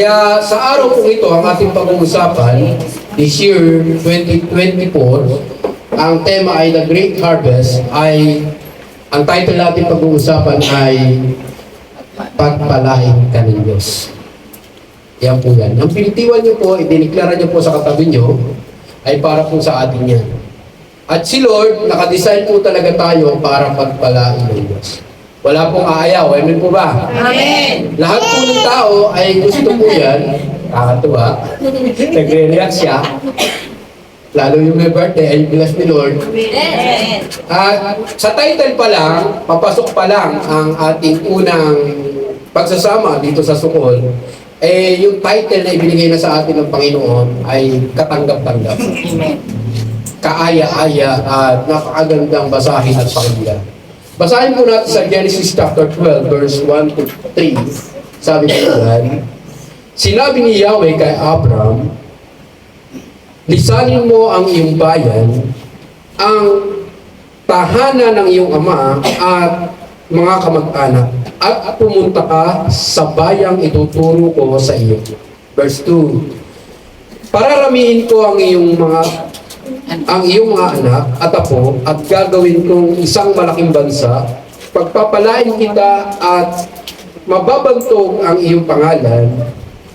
Kaya sa araw po ito, ang ating pag-uusapan, this year, 2024, ang tema ay The Great Harvest, ang title natin pag-uusapan ay Pagpalain ka ng Diyos. Yan po yan. Ang pinitiwan nyo po, idiniklara nyo po sa katabi nyo, ay para po sa atin yan. At si Lord, nakadesign po talaga tayo para pagpalain ng Diyos. Wala pong aayaw. Amen po ba? Amen! Lahat po ng tao ay gusto po yan. Kakatuwa. Nagre-react siya. Lalo yung may birthday ay bless ni Lord. Amen! At sa title pa lang, papasok pa lang ang ating unang pagsasama dito sa Sukol, yung title na ibinigay na sa atin ng Panginoon ay katanggap-tanggap. Kaaya-aya at napakagandang basahin at pakinggan. Basahin po natin sa Genesis chapter 12, verse 1 to 3. Sabi ko yan, sinabi ni Yahweh kay Abram, lisanin mo ang iyong bayan, ang tahanan ng iyong ama at mga kamag-anak, at pumunta ka sa bayang ituturo ko sa iyo. Verse 2, pararamihin ko ang iyong mga anak at apo at gagawin kong isang malaking bansa, pagpapalain kita at mababantog ang iyong pangalan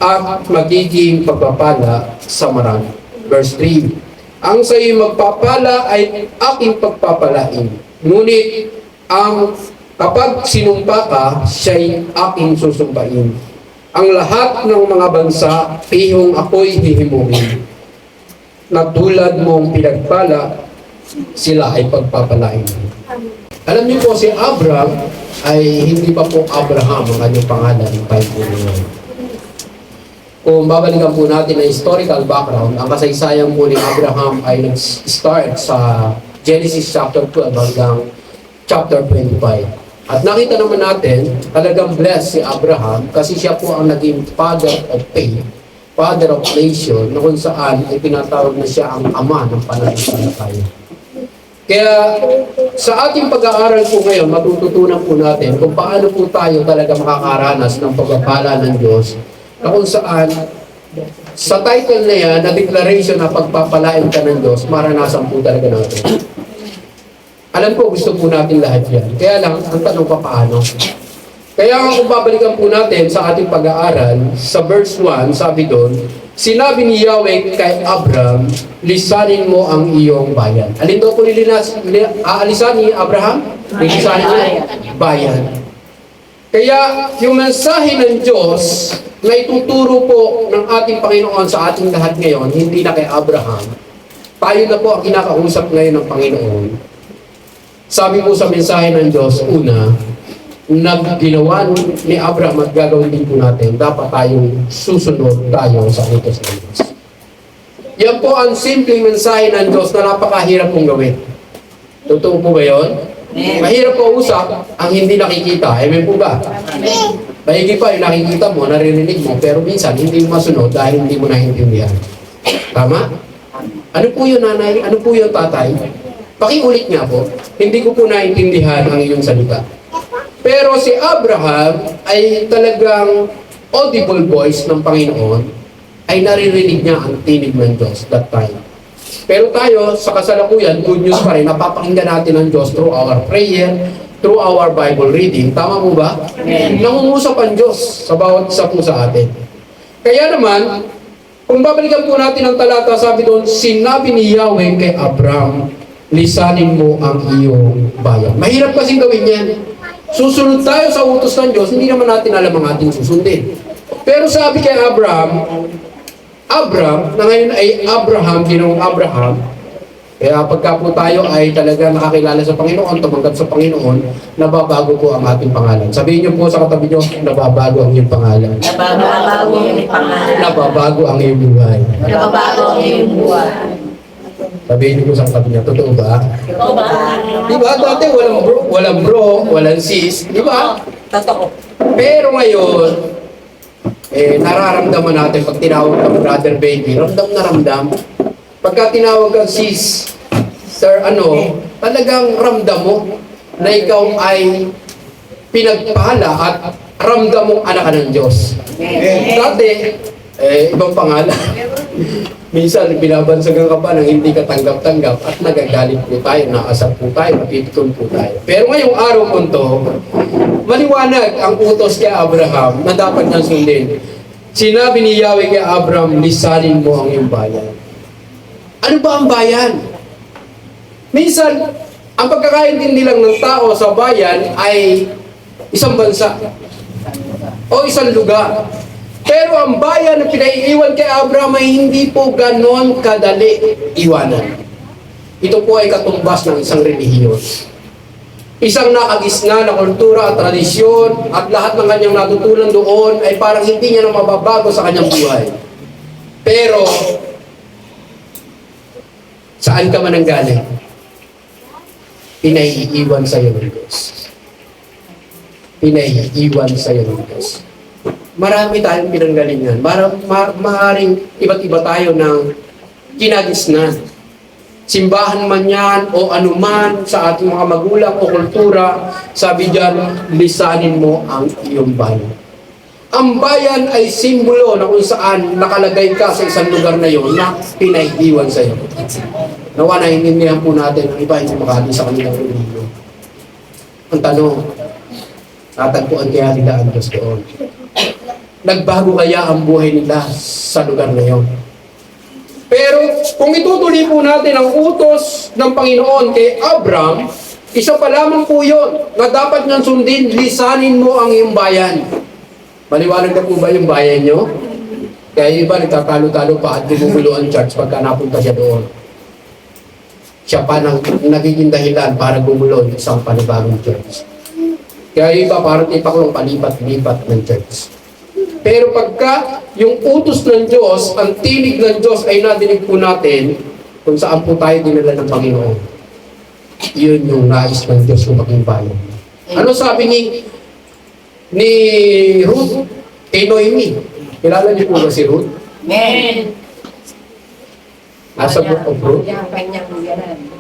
at magiging pagpapala sa marami. Verse 3, ang sa iyo magpapala ay aking pagpapalain, ngunit kapag sinumpa ka, siya'y aking susumpain. Ang lahat ng mga bansa, pihong ako'y hihimukin. Na tulad mong pinagpala, sila ay pagpapalain. Alam niyo po, si Abram ay hindi pa po Abraham ang kanyang pangalan ng time po ngayon. Kung babalikan po natin ang historical background, ang kasaysayan po ni Abraham ay nag-start sa Genesis chapter 12 hanggang chapter 25. At nakita naman natin, talagang blessed si Abraham kasi siya po ang naging father of faith, father of nation, na kung saan ay tinatawag na siya ang ama ng pananampalataya. Kaya sa ating pag-aaral po ngayon, matututunan po natin kung paano po tayo talaga makakaranas ng pagpapala ng Diyos, na kung saan sa title na yan, na declaration na pagpapalain ka ng Diyos, maranasan po talaga natin. Alam ko, gusto po natin lahat yan. Kaya lang, ang tanong pa paano? Kaya kung babalikan po natin sa ating pag-aaral, sa verse 1, sabi doon, sinabi ni Yahweh kay Abram, lisanin mo ang iyong bayan. Alin daw po aalisan ni Abraham? Lisanin mo bayan. Kaya yung mensahe ng Diyos na ituturo po ng ating Panginoon sa ating lahat ngayon, hindi na kay Abraham. Tayo na po ang kinakausap ngayon ng Panginoon. Sabi po sa mensahe ng Diyos, una, ginawa ni Abraham at gagawin din po natin, dapat tayong susunod tayo sa utos ng Diyos. Yan po ang simpleng mensahe ng Diyos na napakahirap pong gawin. Totoo po ba yun? Mahirap po usap ang hindi nakikita. Amen po ba? Mahigi pa yung nakikita mo, naririnig mo, pero minsan hindi mo masunod dahil hindi mo naintindihan. Tama? Ano po yun, nanay? Ano po yun, tatay? Pakiulit nga po, hindi ko po naintindihan ang iyong salita. Pero si Abraham ay talagang audible voice ng Panginoon, ay naririnig niya ang tinig ng Diyos that time. Pero tayo, sa kasalukuyan, good news pa rin, napapakinggan natin ang Diyos through our prayer, through our Bible reading. Tama mo ba? Nangungusap ang Diyos sa bawat isa po sa atin. Kaya naman, kung babalikan po natin ang talata, sabi doon, sinabi ni Yahweh kay Abraham, lisanin mo ang iyong bayan. Mahirap kasing gawin yan. Susunod tayo sa utos ng Diyos, hindi naman natin alam ang ating susundin. Pero sabi kay Abram, na ngayon ay Abraham, ginawang Abraham, kaya pagka po tayo ay talaga nakakilala sa Panginoon, tumanggap sa Panginoon, nababago po ang ating pangalan. Sabihin niyo po sa katabi niyo, nababago ang iyong pangalan. Nababago ang iyong pangalan. Nababago ang iyong buhay. Nababago ang iyong buhay. Sabihin niyo po sa katabi niyo, totoo ba? Totoo ba? Di ba? Dati walang bro, walang sis. Di ba? Totoo. Pero ngayon, nararamdaman natin pag tinawag kang brother baby, ramdam na ramdam. Pagka tinawag kang sis, sir, talagang ramdam mo na ikaw ay pinagpala at ramdam mong anak ka ng Diyos. Dati, ibang pangalan. Minsan, binabansagan ka pa ng hindi ka tanggap-tanggap at nagagalit po tayo, nakasap po tayo, napipikon po tayo. Pero ngayong araw po ito, maliwanag ang utos kay Abraham na dapat niyang sundin. Sinabi ni Yahweh kay Abraham, lisanin mo ang iyong bayan. Ano ba ang bayan? Minsan, ang pagkakaintindi lang ng tao sa bayan ay isang bansa o isang lugar. Pero ang bayan na pinaiiwan kay Abraham ay hindi po ganon kadali iwanan. Ito po ay katumbas ng isang relihiyon. Isang nakagisna na kultura at tradisyon at lahat ng kanyang natutunan doon ay parang hindi niya na mababago sa kanyang buhay. Pero, saan ka man ang galing? Pinaiiwan sa iyo ng Diyos. Pinaiiwan sa iyo ng Diyos. Marami tayong pinanggalingan. Maaaring iba't iba tayo ng kinagisnan. Simbahan man yan o anuman sa ating mga magulang o kultura, sabi diyan, lisanin mo ang iyong bayan. Ang bayan ay simbolo na kung saan nakalagay ka sa isang lugar na yon na pinaiiwan sa iyo. Nawa naiintindihan po natin ang iba hindi makali sa kanilang relihiyon. Ang tanong, natagpuan kaya nila ang Diyos doon? Nagbago kaya ang buhay nila sa lugar na yon? Pero kung itutuloy po natin ang utos ng Panginoon kay Abraham, isa pa lamang po yun na dapat niyang sundin, lisanin mo ang iyong bayan. Maliwanag na po ba yung bayan nyo? Kaya iba nagtatalo-talo pa at bumubulo ang church pagka napunta siya doon. Siya pa nagiging dahilan para gumulo ng isang panibagong church. Kaya iba parang ipakulong palipat-lipat ng church. Pero pagka yung utos ng Diyos, ang tinig ng Diyos ay nadinig po natin kung saan po tayo dinala ng Panginoon. Yun yung nais ng Diyos kung maging bayan. Ano sabi ni Ruth kay Noemi? Kilala niyo po ba si Ruth? Amen. Nasa book of Ruth? Yung kanyang yaran.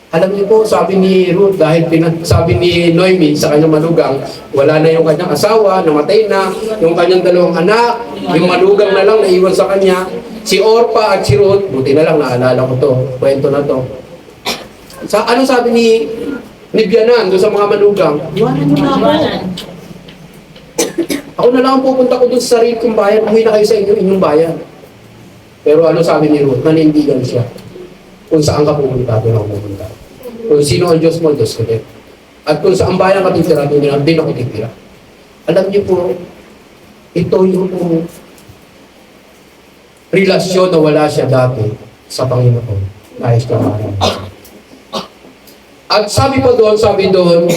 Alam niyo po, sabi ni Ruth, dahil sabi ni Noemi sa kanyang manugang, wala na yung kanyang asawa, namatay na, yung kanyang dalawang anak, yung manugang na lang naiwan sa kanya, si Orpa at si Ruth, buti na lang naalala ko to, kwento na to. Ano sabi ni Bianan doon sa mga manugang? Iwanan mo na ako. Ako na lang ang pupunta ko doon sa sarili kong bayan, umuwi na kayo sa inyong bayan. Pero ano sabi ni Ruth? Nanindigan siya. Kung saan ka pupunta, doon ako pupunta. Kung sino ang Diyos mo, Diyos ko din. At kung saan bayan ka titira, doon ako titira. Alam niyo po, ito yung relasyon na wala siya dati sa Panginoon. Nais ka marami. At sabi doon,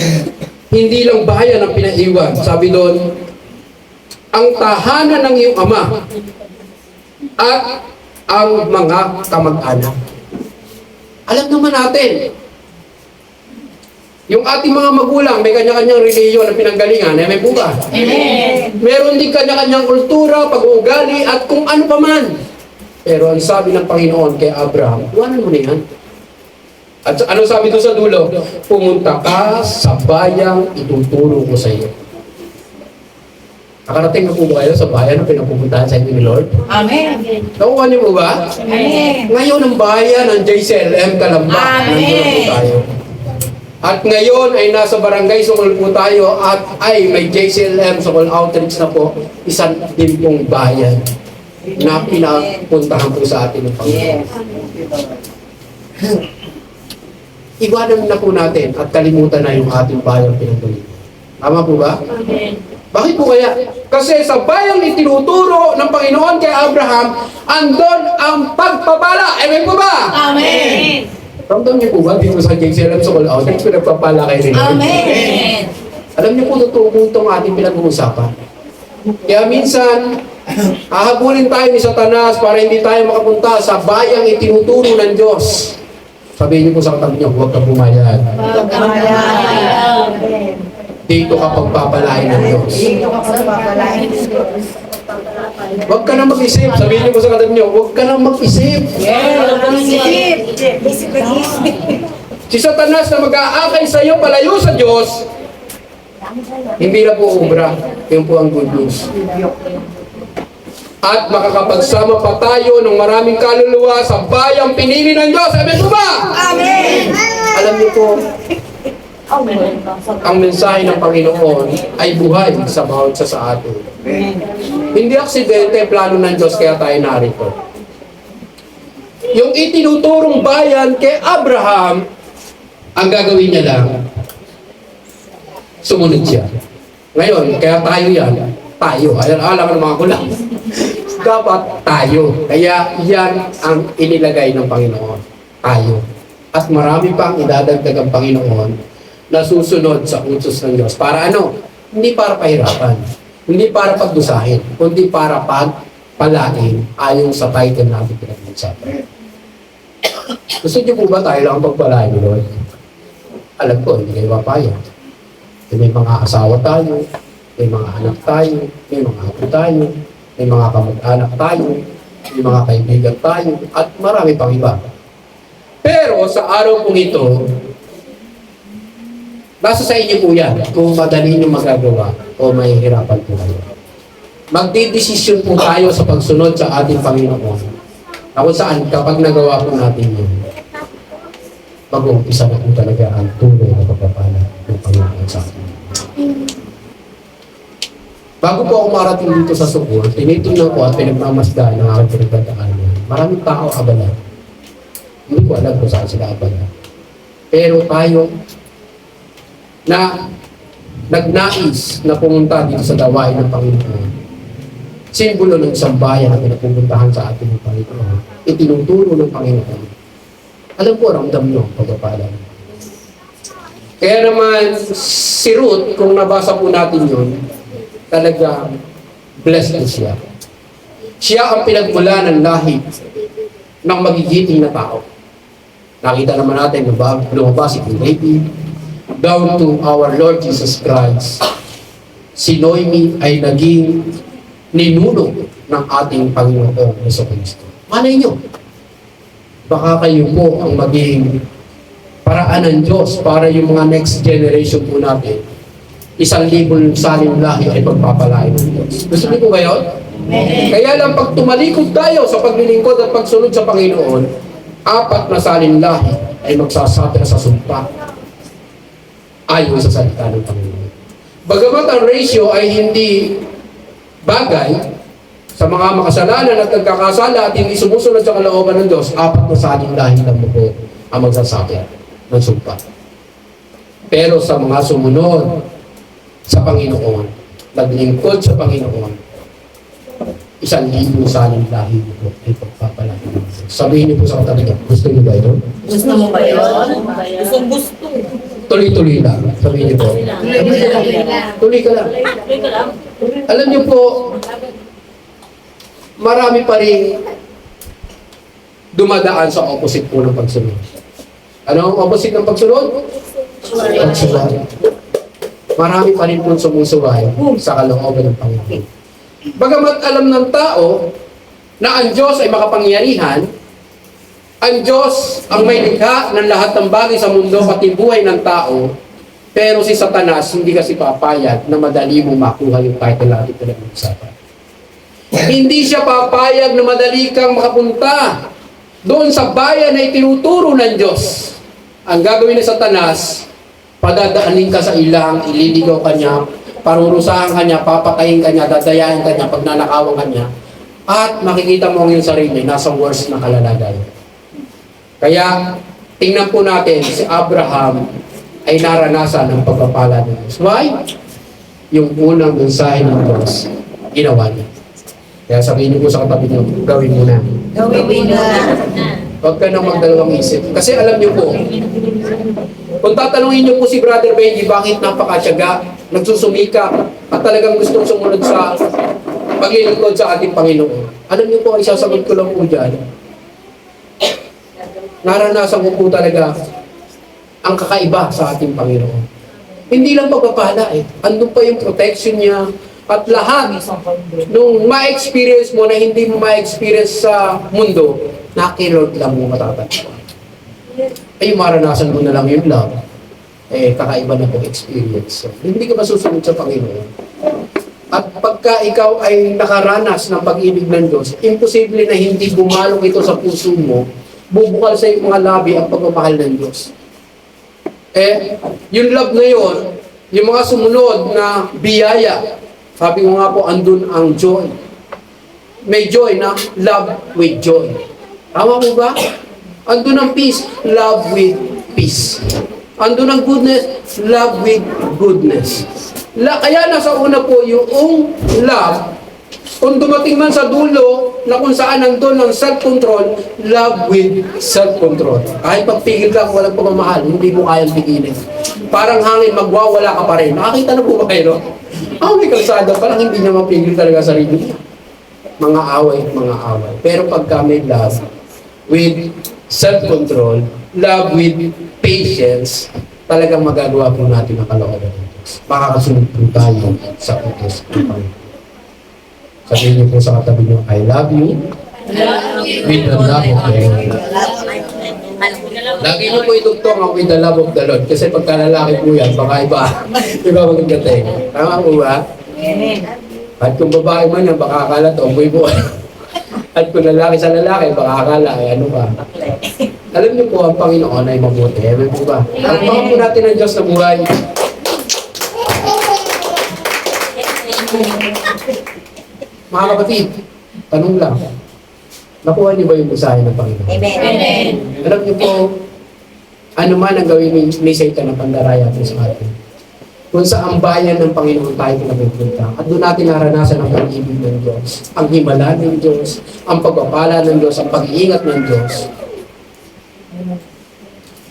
hindi lang bayan ang pinaiwan. Sabi doon, ang tahanan ng iyong ama at ang mga kamag-anak. Alam naman natin, yung ating mga magulang, may kanya-kanyang relihiyon na pinanggalingan, may po ba? Amen. Meron din kanya-kanyang kultura, pag-uugali, at kung ano pa man. Pero ang sabi ng Panginoon kay Abraham, iwanan mo na yan. At ano sabi doon sa dulo? Pumunta ka sa bayang ituturo ko sa iyo. Nakarating na po ba kayo sa bayan na pinapupuntahan sa inyo ni Lord? Amen. Nakuha niyo po ba? Amen. Ngayon ang bayan ng JCLM Kalamba. Amen. Nandun na po tayo. At ngayon ay nasa Barangay Sokol po tayo at ay may JCLM Sokol Outreach na po, isang din pong bayan na pinapuntahan po sa atin ng Panginoon. Iwanan na po natin at kalimutan na yung ating bayang pinagdali. Tama po ba? Amen. Bakit po kaya? Kasi sa bayang itinuturo ng Panginoon kay Abraham, andon ang pagpapala. Amen po ba? Amen. Ramdam niyo po ba? Dito sa JCLM Sokol Outreach, pinagpapala kayo rin. Amen. Alam niyo po, totoo po itong ating pinag-uusapan. Kaya minsan, hahabulin tayo ni Satanas para hindi tayo makapunta sa bayang itinuturo ng Diyos. Sabihin niyo po sa katabi niyo, huwag ka pumayag. Amen. Dito ka pagpapalain ng Diyos. Huwag ka na mag-isip. Sabihin niyo po sa katabi niyo, huwag ka na mag-isip. Si Satanas na mag-aakay sa iyo palayo sa Diyos, Hindi na po obra. Yun po ang good news. At makakapagsama pa tayo ng maraming kaluluwa sa bayang pinili ng Diyos. Amen po ba? Amen. Alam niyo po, ang mensahe ng Panginoon ay buhay sa bawat isa sa atin. Hindi aksidente, plano ng Diyos kaya tayo narito. Yung itinuturong bayan kay Abraham, ang gagawin niya lang, sumunod siya. Ngayon, kaya tayo yan, tayo. Alam ka ng mga kulang. Dapat tayo. Kaya yan ang inilagay ng Panginoon. Tayo. At marami pang idadagdag ang Panginoon na susunod sa utos ng Diyos. Para ano? Hindi para pahirapan. Hindi para pagdusahin. Kundi para pagpalain ayon sa title natin pinag-usapan. Gusto niyo po ba tayo lang ang pagpalain, Lord? Alam ko, hindi kayo papayag. May mga asawa tayo, may mga anak tayo, may mga apo tayo, may mga kamag-anak tayo, may mga kaibigan tayo, at marami pang iba. Pero sa araw pong ito, nasa sa inyo po yan kung madali nyo magagawa o mahihirapan po kayo. Magdidesisyon po tayo sa pagsunod sa ating Panginoon. Na kung saan kapag nagawa po natin yun, mag-uumpisa na po talaga ang tunay na pagpapala ng Panginoon sa atin. Bago po ako marating dito sa Sukul, tinitingnan ko at pinagmamasdan ng aking pinagdadaanan. Maraming tao abala. Hindi ko alam kung saan sila abala. Pero tayo na nagnais na pumunta dito sa dawain ng Panginoon, simbolo ng isang bayan na pinapupuntahan sa ating ng Panginoon, itinuturo ng Panginoon. Alam po, ramdam nyo ang pagpapala. Kaya naman, si Ruth, kung nabasa po natin yun, talaga blessed po siya. Siya ang pinagmula ng lahi ng magigiting na tao. Nakita naman natin na lumabas si King David, down to our Lord Jesus Christ. Si Noemi ay naging ninuno ng ating Panginoong Jesucristo. Malay nyo, baka kayo po ang maging paraan ng Diyos para yung mga next generation po natin, 1,000 saling lahi ay pagpapalain ng Diyos. Gusto niyo po ba yun? Kaya lang pag tumalikod tayo sa paglilingkod at pagsunod sa Panginoon, 4 na saling lahi ay magsasatra sa sumpa ayon sa salita ng Panginoon. Bagamat ang ratio ay hindi bagay sa mga makasalanan at nagkakasala at hindi sumusunod sa kalooban ng Diyos, 4 na saling lahi lang po ang magsasatra ng sumpa. Pero sa mga sumunod sa Panginoon, naglingkod sa Panginoon, 1,000 saling lahi po ay pagpapalain ng Diyos. Sabihin niyo po sa katabi niyo, gusto niyo ba ito? Gusto mo ba yun? Gustong gusto. Tuloy-tuloy lang. Sabihin niyo po. Tuloy ka lang. Alam niyo po, marami pa rin dumadaan sa opposite po ng pagsunod. Ano ang opposite ng pagsunod? Pagsuway. Marami pa rin po sumusuway sa kalooban ng Panginoon. Bagamat alam ng tao na ang Diyos ay makapangyarihan, ang Diyos ang may likha ng lahat ng bagay sa mundo pati buhay ng tao, pero si Satanas hindi kasi papayag na madali mo makuha yung title natin pinag-uusapan. Hindi siya papayag na madali kang makapunta doon sa bayan na itinuturo ng Diyos. Ang gagawin ni Satanas, padadaanin ka sa ilang, ililigaw ka niya, parurusahan ka niya, papatayin ka niya, dadayain ka niya, pagnanakawan ka niya, at makikita mo ang iyong sarili, nasa worst na kalalagayan. Kaya, tingnan po natin, si Abraham ay naranasan ng pagpapala ng Diyos. Why? Yung unang mensahe ng Diyos, ginawa niya. Kaya sabihin niyo po sa katabi niyo, gawin mo na. Gawin mo na. Huwag ka nang magdalawang isip. Kasi alam niyo po, kung tatanungin niyo po si Brother Benji, bakit napakatyaga, nagsusumika, at talagang gustong sumunod sa paglilingkod sa ating Panginoon. Alam niyo po, isasagot ko lang po dyan. Naranasan ko po talaga ang kakaiba sa ating Panginoon. Hindi lang pagpapala eh. Andun pa yung protection niya at lahat nung ma-experience mo na hindi mo ma-experience sa mundo, na kay Lord lang mo matatagpuan. Ay, maranasan mo na lang yung love. kakaiba na po experience. So, hindi ka masusunod sa Panginoon. At pagka ikaw ay nakaranas ng pag-ibig ng Diyos, imposible na hindi bumalong ito sa puso mo, bubukal sa iyong mga labi ang pagmamahal ng Diyos. Yung love na yun, yung mga sumunod na biyaya, sabi ko nga po, andun ang joy. May joy na love with joy. Tama po ba? Andun ang peace, love with peace. Andun ang goodness, love with goodness. Kaya nasa una po yung love, kung dumating man sa dulo na kung saan nandun ang self-control, love with self-control. Kahit pagpigil ka kung walang pagmamahal, hindi mo kayang pigilin. Parang hangin, magwawala ka pa rin. Nakakita na po ba kayo, no? May kalsada, parang hindi niya mapigil talaga sa sarili niya. Mga away. Pero pagka may love with self-control, love with patience, talagang magagawa po natin ang kalooban ng Diyos. Makakasunod po tayo sa utos ng Panginoon. Sabihin niyo po sa katabi niyo, I love you with the love of the Lord. Lagi niyo po itugtong ang with the love of the Lord. Kasi pagka lalaki po yan, baka iba magdating. Tama po ba? At kung babae man yan, baka akala tomboy po. At kung lalaki sa lalaki, baka akala, ay ano ba? Alam niyo po, ang Panginoon ay mabuti. Amen po ba? Ang po natin ng Diyos na buhay. Mga kapatid, tanong lang. Nakuha niyo ba yung mensahe ng Panginoon? Amen. Alam niyo po, ano man ang gawin ni Satan na pandaraya po sa atin. Kung sa ang bayan ng Panginoon tayo pinapunta. At doon natin naranasan ang pag-ibig ng Diyos, ang himala ng Diyos, ang pagpapala ng Diyos, ang pag-iingat ng Diyos.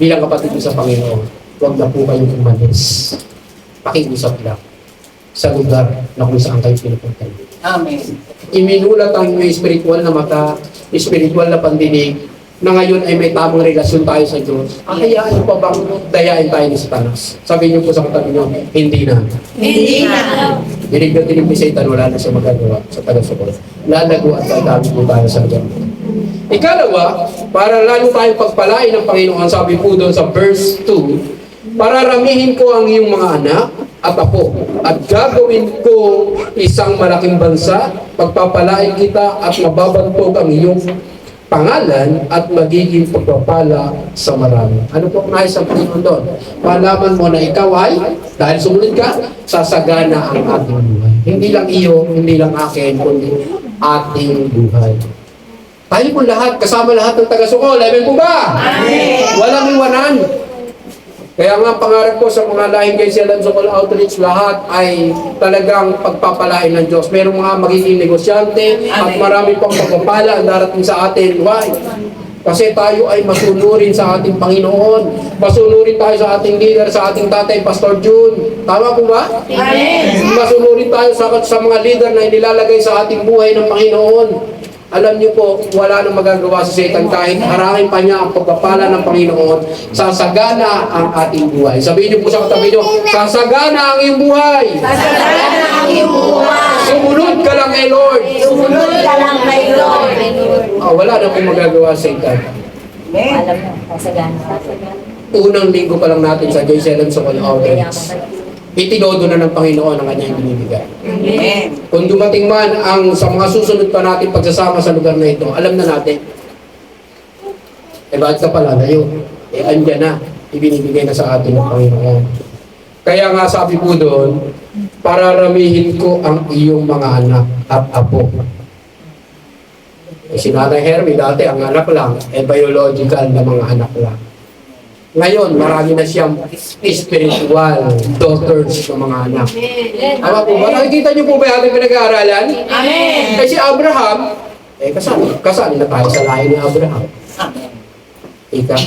Bilang kapatid sa Panginoon, huwag na po kayong umalis. Pakiusap lang sa lugar na kung saan kayo pinupunta. Amen. Iminulat ang inyong spiritual na mata, spiritual na pandinig, na ngayon ay may tamang relasyon tayo sa Diyos. Hayaan niyo pa bang dayain tayo ni Satanas? Sabi niyo po sa katabi niyo, hindi na. Hindi na. Dinig na dinig ni Satan, wala na siya magagawa sa taga-sukol. Lalago at lalago po tayo sa lugar. Ikalawa, para lalo tayong pagpalain ng Panginoon, sabi po doon sa verse 2, pararamihin ko ang iyong mga anak at apo, at gagawin ko isang malaking bansa, pagpapalain kita at mababantog ang iyong pangalan at magiging pagpapala sa marami. Ano po nais ang Panginoon doon? Malaman mo na ikaw ay, dahil sumunod ka, sasagana ang ating buhay. Hindi lang iyo, hindi lang akin, kundi ating buhay. Tayo po lahat, kasama lahat ng taga-sukol. Amen po ba? Amen. Walang iwanan. Kaya nga pangarap ko sa mga lahing Kayselan Sukol Outreach, lahat ay talagang pagpapalain ng Diyos. Merong mga magiging negosyante at marami pang pagpapala ang darating sa atin. Why? Kasi tayo ay masunurin sa ating Panginoon. Masunurin tayo sa ating leader, sa ating tatay, Pastor June. Tama po ba? Amen. Masunurin tayo sa mga leader na inilalagay sa ating buhay ng Panginoon. Alam niyo po, wala nang magagawa sa Satan kahit harangin pa niya ang pagpapala ng Panginoon. Sasagana ang ating buhay. Sabihin niyo po sa katabi niyo, sasagana ang iyong buhay. Sasagana ang iyong buhay. Sumunod ka lang kay Lord. Sumunod ka lang kay Lord. Wala na pong magagawa sa Satan. Alam mo, sasagana. Unang linggo pa lang natin sa Kayselan Sukol Outreach. Itinodo na ng Panginoon ang kanyang binibigay. Amen. Kung dumating man ang sa mga susunod pa natin pagsasama sa lugar na ito, alam na natin. Bakit ka pala ngayon? Andyan na. Ibinibigay na sa atin ng Panginoon. Kaya nga sabi po doon, pararamihin ko ang iyong mga anak at apo. Si Nanay Hermie dati, ang anak lang, biological na mga anak lang. Ngayon, marami na siyang spiritual daughters ng mga anak. Tama po ba? Nakikita niyo po ba yung ating pinag-aaralan? Amen. Si Abraham, kasali na tayo sa lahi ni Abraham. Ika,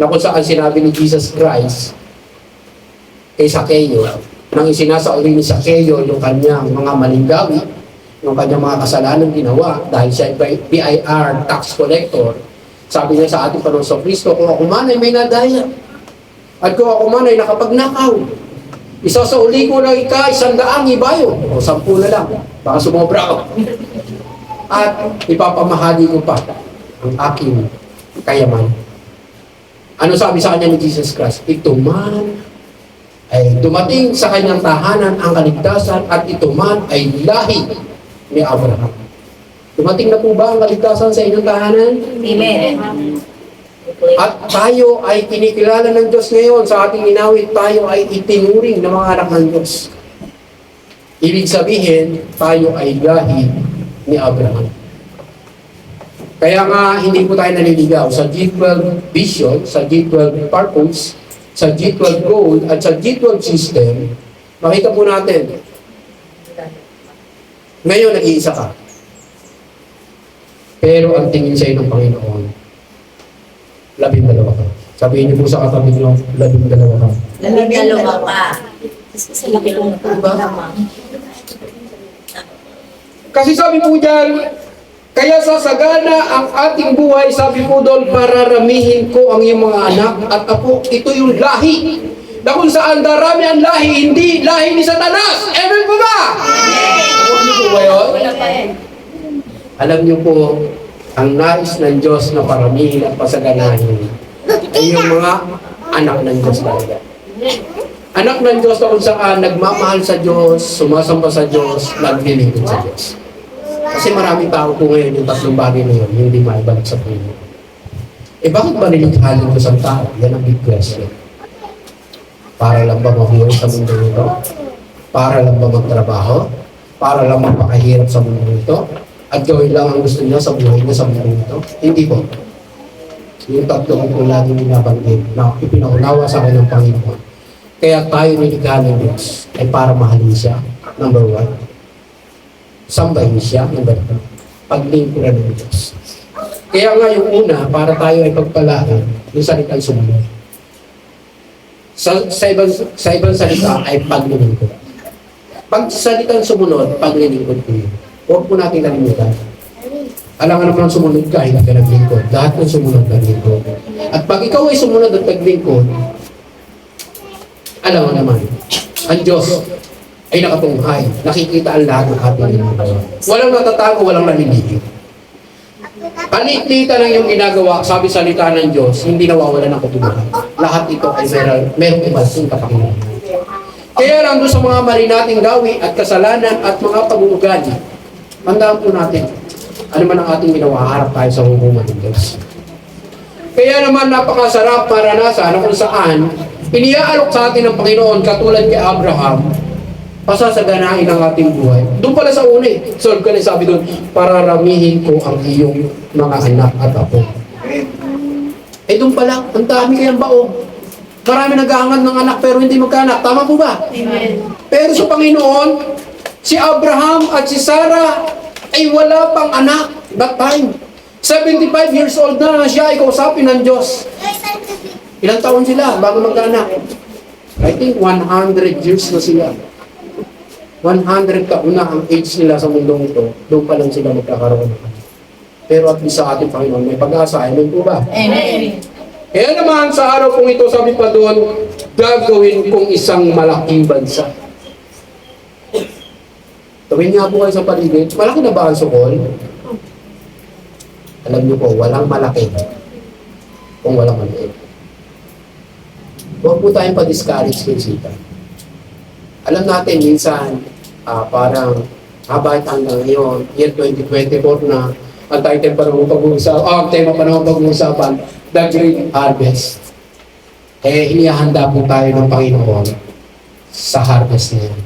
na kung saan sinabi ni Jesus Christ kay Zacchaeus, nang isinasauli ni Zacchaeus yung kanyang mga maling yung kanyang mga kasalanan ginawa, dahil siya ay BIR tax collector. Sabi niya sa ating Panginoon sa Kristo, kung ako man ay may nadaya, at kung ako man ay nakapagnakaw, isasauli ko lang 100 ibayo, o 10 na lang, baka sumobra ako. At ipapamahali ko pa ang aking kayaman. Ano sabi sa kanya ni Jesus Christ? Ito man ay dumating sa kanyang tahanan ang kaligtasan at ito man ay lahi ni Abraham. Dumating na po ba ang kaligtasan sa inyong tahanan? Amen. At tayo ay kinikilala ng Diyos ngayon sa ating inawit, tayo ay itinuring na mga anak ng Diyos. Ibig sabihin, tayo ay lahi ni Abraham. Kaya nga, hindi po tayo naliligaw sa G12 vision, sa G12 purpose, sa G12 goal, at sa G12 system. Makita po natin, ngayon nag-iisa ka. Pero ang tingin sa iyo ng Panginoon, 12 ka. Sabihin niyo po sa katabi niyo, 12 ka. 12 ka. Laki lang Diba? Kasi sabi po dyan, kaya sasagana ang ating buhay, sabi po doon, pararamihin ko ang iyong mga anak at apo, ito yung lahi. Na kung saan darami ang lahi, hindi lahi ni Satanas. Amen po ba? Amen po ba yun? Alam niyo po, ang nais ng Diyos na paramihin at pasaganahin ay yung mga anak ng Diyos talaga. Anak ng Diyos na kung saan nagmamahal sa Diyos, sumasamba sa Diyos, naglilingkod sa Diyos. Kasi maraming tao po ngayon yung tatlong bagay na yun, hindi maibalik sa Panginoon. Eh bakit ba nilikhalin ko sa tao? Yan ang big question. Para lang ba mabuhay sa mundo nito? Para lang ba magtrabaho? Para lang magpakahirap sa mundo nito? At gawin lang ang gusto niya sa buhay niya sa mundo nito? Hindi po. Yung tatlo ko lagi binabanggit na ipinaunawa sa akin ng Panginoon. Kaya tayo nilikha ng Diyos ay para mahalin siya, number 1. Sambahin siya, number 2. Paglingkuran ng Diyos. Kaya nga yung una, para tayo ay pagpalaan, yung salitang sumunod. Sa ibang salita ay paglilingkod. Pag salitang sumunod, paglilingkod ko yun. Huwag po natin kalimutan. Alam nga naman sumunod ka, hindi ka naglingkod. Lahat ng sumunod, naglingkod. At pag ikaw ay sumunod at naglingkod, alam mo naman, ang Diyos ay nakatunghay. Nakikita ang lahat ng ating ginagawa. Walang natatago, walang nalilihim. Palit-lita ng iyong ginagawa, sabi salita ng Diyos, hindi nawawala ng katunayan. Lahat ito ay merong ibalsing kapangyarihan. Kaya lang doon sa mga mali nating gawi at kasalanan at mga pag-uugali, tandaan po natin, ano man ang ating ginawa, harap tayo sa hukuman ng Diyos. Kaya naman napakasarap maranasan kung saan iniaalok sa atin ng Panginoon katulad kay Abraham, pasasaganain ang ating buhay. Doon pala sa una solve ka na sabi doon, pararamihin ko ang iyong mga anak at apo. Eh doon pala, ang dami kayang baog. Marami nag-aangad ng anak pero hindi magkaanak. Tama po ba? Amen. Pero sa Panginoon, si Abraham at si Sarah ay wala pang anak that time. 75 years old na siya ay kausapin ng Diyos. Ilang taon sila bago magkaanak? I think 100 years na sila. 100 taon na ang age nila sa mundong ito. Doon pa lang sila magkakaroon ng anak. Pero at least sa ating Panginoon, may pag-asa. Amen po ba? Amen. Kaya naman sa araw kong ito, sabi pa doon, gagawin kong isang malaking bansa. Tawin nga po kayo sa paligid, malaki na ba ang sukol? Alam niyo po, walang malaki kung walang maliit. Huwag po tayong pa-discourage kay Sita. Alam natin, minsan, parang habang hanggang ngayon, year 2024 na, ang title pa naman pag-uusapan, ang tema pa naman pag-uusapan, The Great Harvest. Eh, inihahanda po tayo ng Panginoon sa harvest na yan.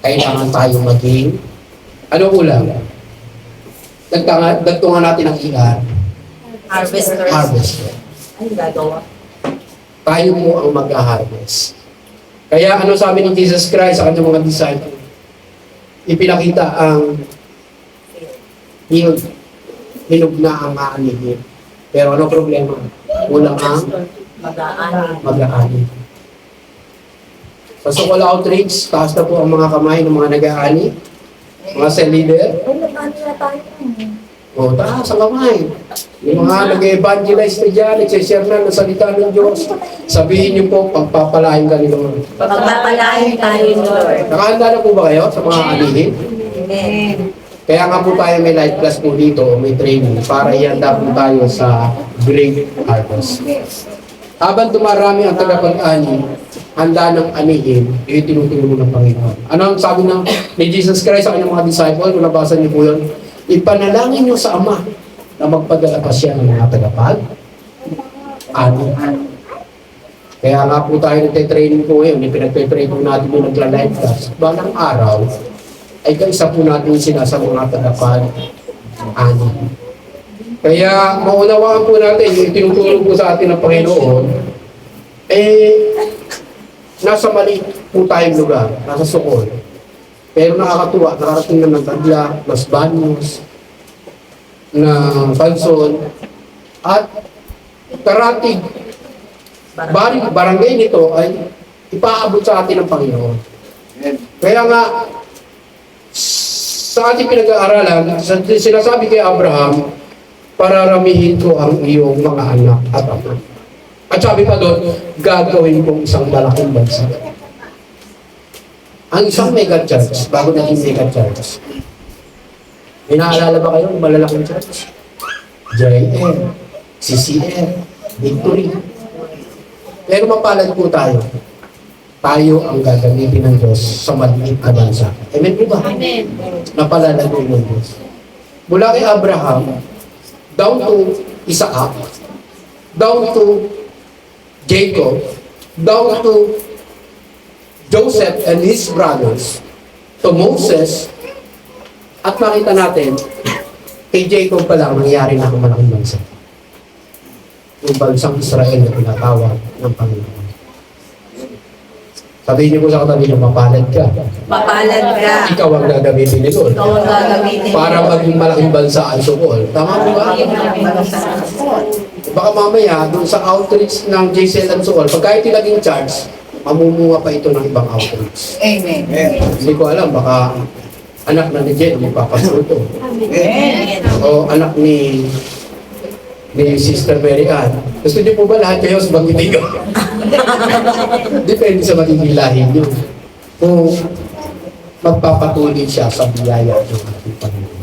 Kailangan tayo maging, ano ulam? Dagtungan natin ang ilan. Harvesters. Harvester. Ano gagawa? Tayo po ang mag-harvest. Kaya ano sabi ni Jesus Christ sa kanyang mga disciple? Ipinakita ang yield. Hinog na ang aanihin. Pero ano problema? Kulang ang mag-aani. Sa Sokol Outreach, taas na po ang mga kamay ng mga nag-aani. Mga cell leader. Ay, nag-ano na tayo. O, taas ang kamay. Yung mga nag-evangelize na dyan, nagsishare na ng salita ng Diyos. Sabihin niyo po, pagpapalain ka ni Lord. Pagpapalain tayo, Lord. Nakahanda na po ba kayo sa mga anihin? Amen. Kaya nga po tayo may life class po dito, may training, para ihanda po tayo sa great harvest. Habang dumarami ang tagapag-ani, handa ng anihin, yung tinuturo ng Panginoon. Ano ang sabi ni Jesus Christ sa kanyang mga disciple, kung nabasa niyo po yun, ipanalangin niyo sa Ama na magpadala pa siya ng mga tagapag-ani. Kaya nga po tayo nagte-training po ngayon, pinagte-train po natin yung nagla-life class. Balang araw, ay kaisa po natin sila sa mga tagapag-ani. Kaya maunawaan po natin yung tinuturo po sa atin ng Panginoon, nasa mali po tayong lugar, nasa Sukol. Pero nakakatuwa, nakarating na ng Tagla, Los Baños, na Banson, at karating, barangay nito ay ipaabot sa atin ng Panginoon. Kaya nga, sa ating pinag-aaralan, sinasabi kay Abraham, pararamihin ko ang iyong mga anak at anak. At sabi pa doon, gagawin kong isang malaking bansa. Ang isang mega church, bago naging mega church, inaalala ba kayo ng malalaking church? JM, CCM, Victory. Pero mapalad po tayo. Tayo ang gagamitin ng Diyos sa maliit na bansa. Amen po ba? Amen. Napalala po ng Diyos. Mula kay Abraham, down to Isaac, down to Jacob, down to Joseph and his brothers, to Moses, at makita natin, kay Jacob pa lang nangyari na ang malaking bansa. Yung bansang Israel na tinatawag ng Panginoon. Sabihin niyo po sa katabi niyo, mapalad ka. Mapalad ka. Ikaw ang gagamitin nito. Ikaw ang gagamitin. Para maging malaking bansa ang Sukol. Tama po ba? Baka mamaya, dun sa outreach ng JCL and Sukol, pag kahit naging charge, mamumuha pa ito ng ibang outreach. Amen. Hindi ko alam, baka anak na ni Jen, ipapasuto. Amen. O anak ni Sister Mary Ann. Gusto niyo po ba lahat kayo sa magkitigo? Depende sa magiging lahi niyo. Kung magpapatuloy siya sa biyaya ng ating Panginoon.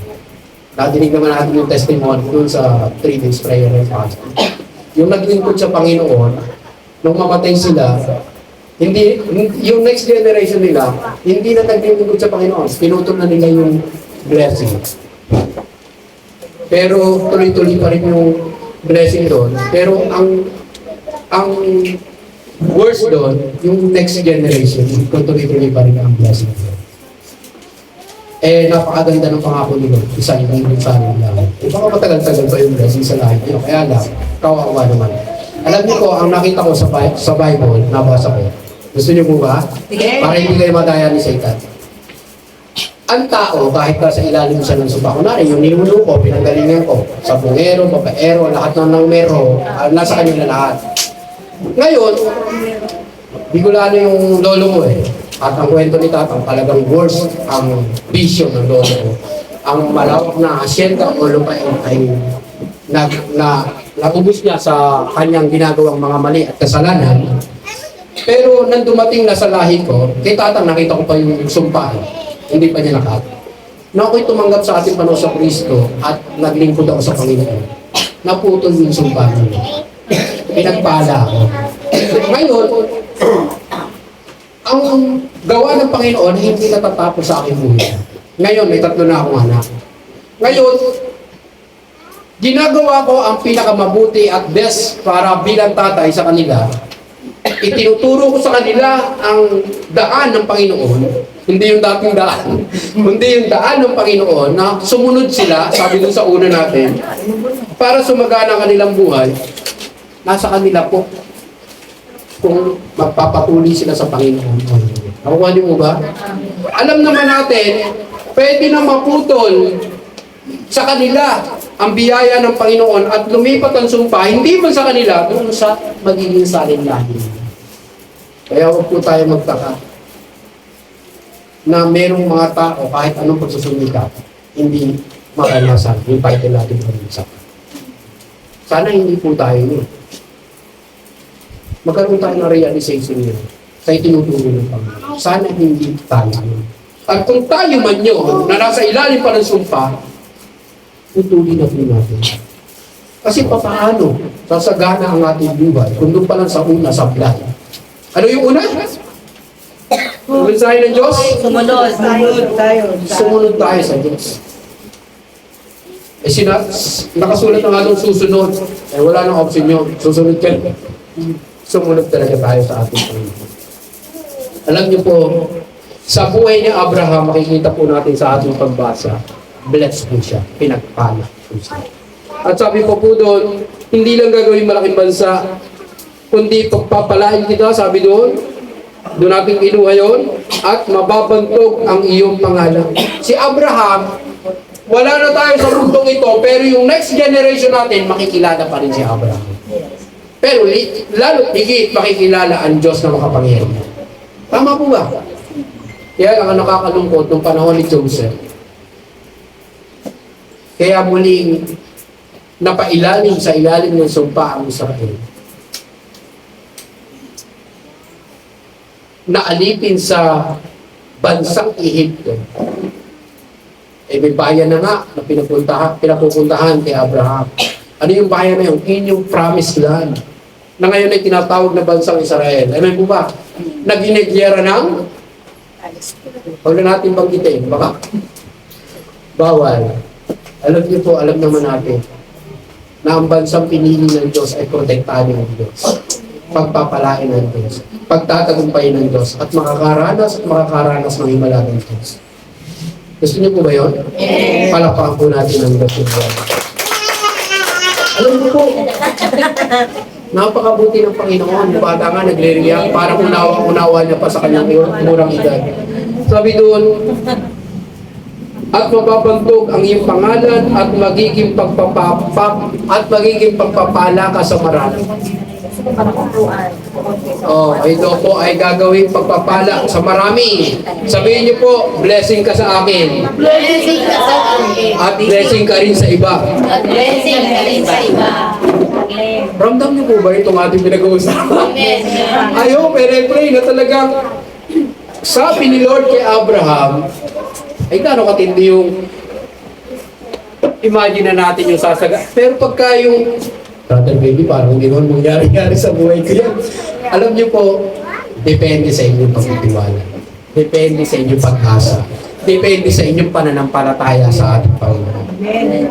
Nadinig naman natin yung testimony doon sa 3 days prayer and fasting. Yung naglingkod sa Panginoon, nung mamatay sila, hindi, yung next generation nila, hindi na naglingkod sa Panginoon. Pinutol na nila yung blessing. Pero tuloy-tuloy pa rin yung blessing doon. Pero ang worst doon, yung next generation, tuloy-tuloy pa rin ang blessing doon. Napakaganda ng pangako nila. Isa yung mensahe nila. Baka matagal-tagal pa yung blessing sa lahat nila. Kaya lang, kawawa naman. Alam niyo ko, ang nakita ko sa Bible, nabasa ko. Gusto niyo po ba? Sige. Para hindi kayo madaya ni Satan. Ang tao, kahit nasa ilalim siya ng sumpa, kunwari, yung ninuno ko, pinanggalingan ko, sa bungero, babaero, lahat ng numero, nasa kanila lahat. Ngayon, bigulano yung lolo mo eh. At ang kwento ni Tatang, talagang worst ang bisyo ng lolo ko. Ang malawak na asyenda o lupain ay nagubos niya sa kanyang ginagawang mga mali at kasalanan. Pero nang dumating na sa lahi ko, kay Tatang nakita ko pa yung sumpa. Hindi pa niya nakat. Na ako'y tumanggap sa ating Panginoon sa Kristo at naglingkod ako sa Panginoon. Naputol yung sumpa niya. Pinagpala ako. Ngayon, ang gawa ng Panginoon hindi natatapos sa aking buhay. Ngayon, may 3 na akong anak. Ngayon, ginagawa ko ang pinakamabuti at best para bilang tatay sa kanila. Itinuturo ko sa kanila ang daan ng Panginoon, hindi yung dating daan, kundi yung daan ng Panginoon na sumunod sila, sabi dun sa una natin, para sumagana ang kanilang buhay, nasa kanila po kung magpapatuloy sila sa Panginoon. Nakuha niyo mo ba? Alam naman natin, pwede na maputol sa kanila ang biyaya ng Panginoon at lumipat ang sumpa, hindi man sa kanila, kung sa magiging salin lahi. Kaya huwag po tayo magtaka na merong mga tao kahit anong pagsusumikap, hindi makanasan yung parte natin pag-usap. Sana hindi po tayo yun. Magkaroon tayo ng realization yun sa itinuturo ng Panginoon. Sana hindi tayo yun. At kung tayo man yun, na nasa ilalim pa ng sumpa, putulin na po natin. Kasi papaano sasagana ang ating buhay kung doon pa lang sa una, sablay. Ano yung una? Mensahe ng Diyos? Sumunod. Sumunod tayo sa Diyos. Nakasulat na nga doon susunod. Wala nang option yun. Susunod ka. Sumunod talaga tayo sa ating Panginoon. Alam niyo po, sa buhay ni Abraham, makikita po natin sa ating pagbasa, blessed po siya, pinagpala po siya. At sabi po doon, hindi lang gagawin malaking bansa, kundi pagpapalain kita, sabi doon natin kinuha yun, at mababantog ang iyong pangalan. Si Abraham, wala na tayo sa mundong ito, pero yung next generation natin, makikilala pa rin si Abraham. Pero lalo higit makikilala ang Diyos na makapangyarihan. Tama po ba? Kaya ang nakakalungkot nung panahon ni Joseph. Kaya muling napailalim sa ilalim ng sumpa ang Israel. Naalipin sa bansang Ehipto. May bayan na nga na pinapupuntahan kay Abraham. Ano yung bayan na yun? Yung promised land. Na ngayon ay tinatawag na bansang Israel. Amen po ba? Naginigyera ng huwag na natin banggitin. Baka bawal. Alam niyo po, alam naman natin na ang bansang pinili ng Diyos ay protektahan ng Diyos. Pagpapalain ng Diyos. Pagtatagumpayin ng Diyos. At makakaranas ng himala ng Diyos. Gusto niyo po ba yun? Yes. Palakpakan po natin ang Diyos. Alam niyo po, napakabuti ng Panginoon. Bata nga, nagre-react. Parang unawa niya pa sa kanyang murang edad. Sabi doon, at mababantog ang iyong pangalan at magiging pagpapala ka sa marami. Ito po ay gagawin pagpapala sa marami. Sabihin niyo po, blessing ka sa akin. Blessing ka sa akin. At blessing ka rin sa iba. At blessing ka rin sa iba. Ramdam niyo po ba itong ating pinag-uusapan? Amen. Ayaw, pero I pray na talagang sabi ni Lord kay Abraham, ay gaano katindi yung imagine na natin yung sasaga. Pero pagka yung brother baby, parang hindi naman mangyari-yari sa buhay ko yan. Alam niyo po, depende sa inyong pagtitiwala. Depende sa inyong pag-asa. Depende sa inyong pananampalataya sa ating Panginoon.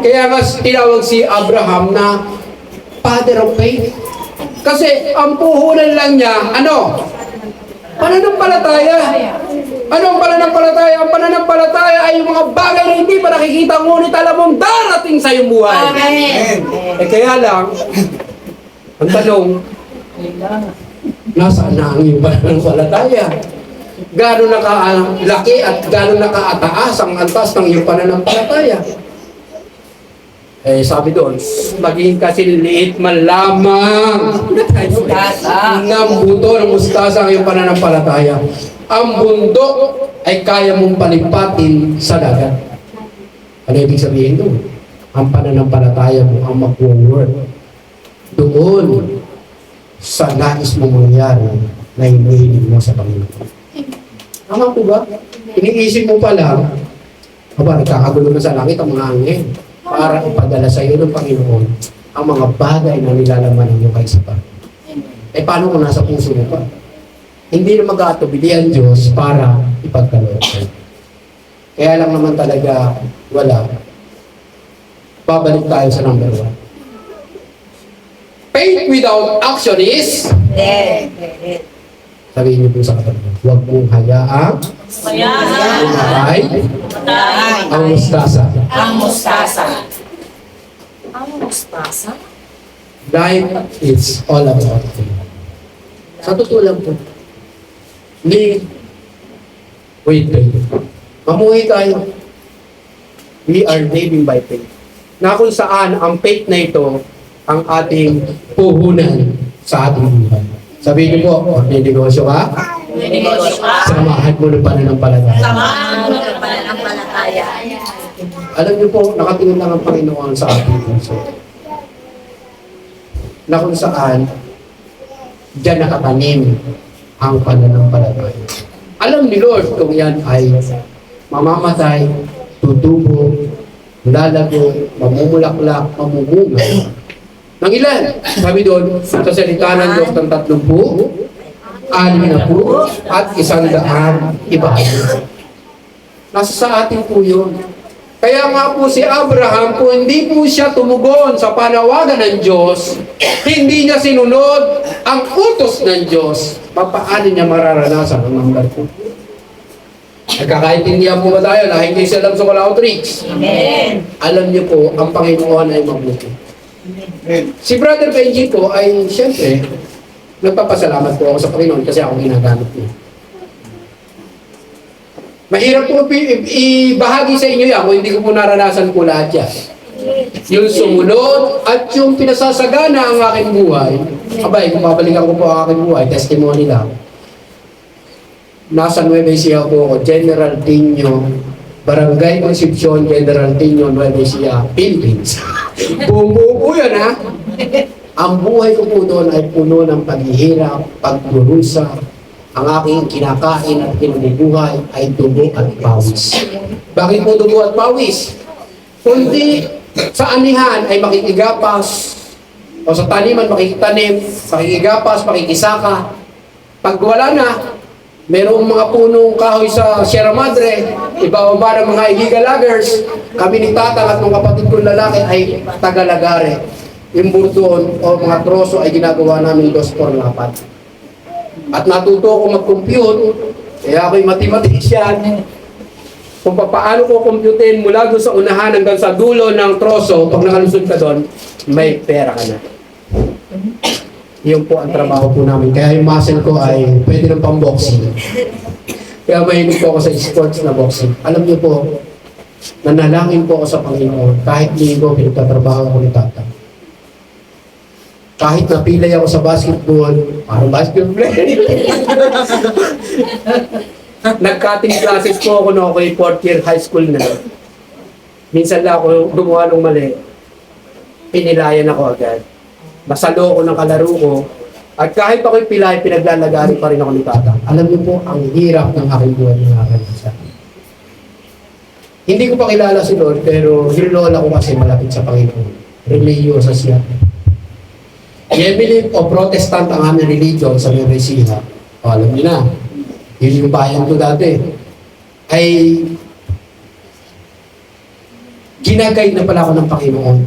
Kaya nga tinawag si Abraham na father of faith. Kasi ang puhunan lang niya, ano? Pananampalataya. Ano ang pananampalataya? Ang pananampalataya ay yung mga bagay na hindi pa nakikita, ngunit alam mong darating sa iyong buhay. Amen. Kaya lang, ang tanong, nasaan na ang iyong pananampalataya? Gano'n na kalaki at gano'n na kaataas ang antas ng iyong pananampalataya? Sabi doon, maging kasi liit man lamang ng buto ng mustasa ang iyong pananampalataya. Ang bundok ay kaya mong palipatin sa dagat. Ano ibig sabihin doon? Ang pananampalataya mo ang mag-work doon sa nais mong mangyari na hinihiling mo sa Panginoon. Tama po ba? Iniisip mo pa lang, nagkakagulo na sa langit ang mga angin para ipadala sa iyo ng Panginoon ang mga bagay na nilalaman ng iyong kaisipan. Paano kung nasa puso mo pa? Hindi na mag-aatubili ang Diyos para ipagkaloob sa'yo. Kaya lang naman talaga wala. Babalik tayo sa number 1. Faith without action is Dead. sabihin niyo po sa katabi, huwag mong hayaang umatay ang mustasa. Ang mustasa. Life is all about faith. Sa totoo lang po, live with faith. Mamuhay tayo. We are living by faith. Na kung saan ang faith na ito ang ating puhunan sa ating buhay. Sabihin niyo po, may negosyo ka? May negosyo ka. Samahan mo ng pananampalataya. Samahan mo ng pananampalataya. Alam niyo po, nakatingin lang ang Panginoon sa ating puso. Na kung saan, diyan nakatanim ang pananampalataya. Alam ni Lord kung yan ay mamamatay, tutubo, lalago, mamumulaklak, mamumunga. Nang ilan? Sabi doon, sa salita ng Diyos ng 30, 60, at 100 ibahagi. Nasa sa atin po yun. Kaya nga po si Abraham, kung hindi po siya tumugon sa panawagan ng Diyos, hindi niya sinunod ang utos ng Diyos, papaano niya mararanasan ang mga po? Nagkakaintindihan po ba tayo na hindi siya alam sa wala tricks? Amen. Alam niyo po, ang Panginoon ay mabuti. Si Brother Benji po ay, siyempre, nagpapasalamat po ako sa Panginoon kasi ako ginagamit niya. Mahirap po ibahagi sa inyo yan kung hindi ko po naranasan po lahat yan. Yung sumunod at yung pinasasagana ang aking buhay. Abay, kung babalikan ko po ang aking buhay, testimony lang. Nasa Nueva Ecija po ako, General Tino, Barangay Concepcion, General Tino, Nueva Ecija, Philippines. Buong po yan, ha? Ang buhay ko po doon ay puno ng paghihirap, pagdurusa. Ang aking kinakain at kinubuhay ay dugo at pawis. Bakit po dugo at pawis? Kundi sa anihan ay makikigapas, o sa taniman makikitanim, makikigapas, makikisaka. Pag wala na, merong mga punong kahoy sa Sierra Madre, iba-iba ng mga igigalagers, kami ni Tatang at ng kapatid kong lalaki ay tagalagare. Yung burdoon o mga troso ay ginagawa namin 2 por lapat. At natuto ako mag-compute, kaya ako'y mathematician. Kung paano ko computein mula doon sa unahan hanggang sa dulo ng troso, pag nakalusod ka doon, may pera ka na. Yun po ang trabaho po namin. Kaya yung muscle ko ay pwede ng pang-boxing. Kaya mahilig po ako sa sports na boxing. Alam niyo po, nanalangin po ako sa Panginoon. Kahit linggo, pinagtatrabaho ako ni Tata. Kahit napilay ako sa basketball, parang basketball player. Nag-cutting classes po ako na ako'y 4th year high school na. Minsan lang ako gumawa ng mali. Pinilayan ako agad. Masalo ko ng kalaro ko. At kahit ako'y pilay, pinaglalagari pa rin ako ni Tata. Alam niyo po, ang hirap ng aking buhay ng nakakalimutan. Hindi ko pa kilala si Lord, pero nilola ko kasi malapit sa Panginoon. Religyosa siya. I-believe o Protestant ang aming religion sa Nueva Ecija. O, alam niyo na, yun yung bayan ko dati. Ay, ginagay na pala ako ng Panginoon.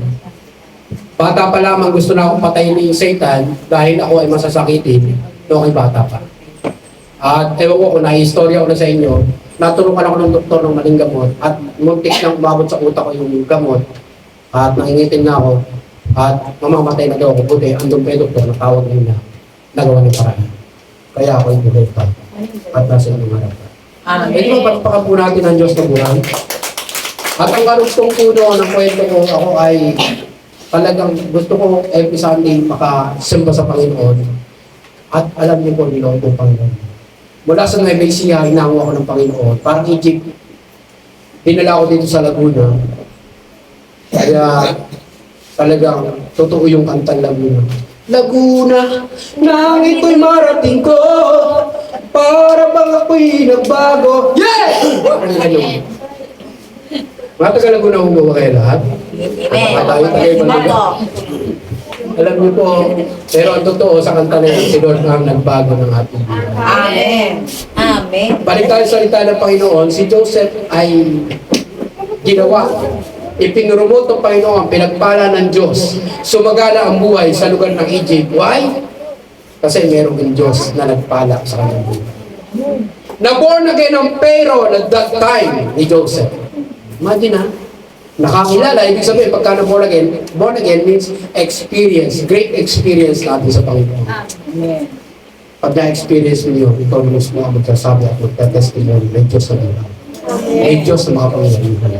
Bata pa lamang gusto na akong patayin ni Satan dahil ako ay masasakitin noong ay bata pa. At ewan ko kung na-istorya ko na sa inyo, naturukan ako ng doktor ng maling gamot at muntik nang umabot sa utak ko yung gamot at nangingitin na ako. At mamamatay na daw ako. Buti, andun pa yung doktor, natawag na nagawa ng paraan. Kaya ako yung buhay pa. At nasa inyong harapan. Ito ang pagpakan po natin ng Diyos na buhay. At ang karugtong puno ng kwento ko, ako ay talagang gusto ko every Sunday makasimba sa Panginoon. At alam niyo po, niloon po Panginoon. Mula sa Nueva Ecija, inahaw ako ng Panginoon. Parang Egypt, dinala ako dito sa Laguna. Kaya talagang totoo yung kantang Laguna. Laguna, nang ito'y marating ko, para bang ako'y nagbago. Yeah! Ang ganun. Mga taga Laguna kung gawa kayo lahat. Alam niyo po, pero ang totoo sa kanta na yun, si Lord ang nagbago ng ating buhay. Amen. Amen. Balik tayo sa salita ng Panginoon, si Joseph ay ginawa. Ipinurumot ng Panginoon, pinagpala ng Diyos. Sumagala ang buhay sa lugar ng Egypt. Why? Kasi meron ng Diyos na nagpala sa kanyang buhay. Na-born again ang Pharaoh at that time ni Joseph. Imagine ha, nakakilala, ibig sabihin pagka na-born again means experience, great experience natin sa Panginoon. Amen. Pag na-experience niyo, ikaw mismo ang magsasabi at magta-testimony ng Diyos sa buhay. May Diyos na mga pangyayarihan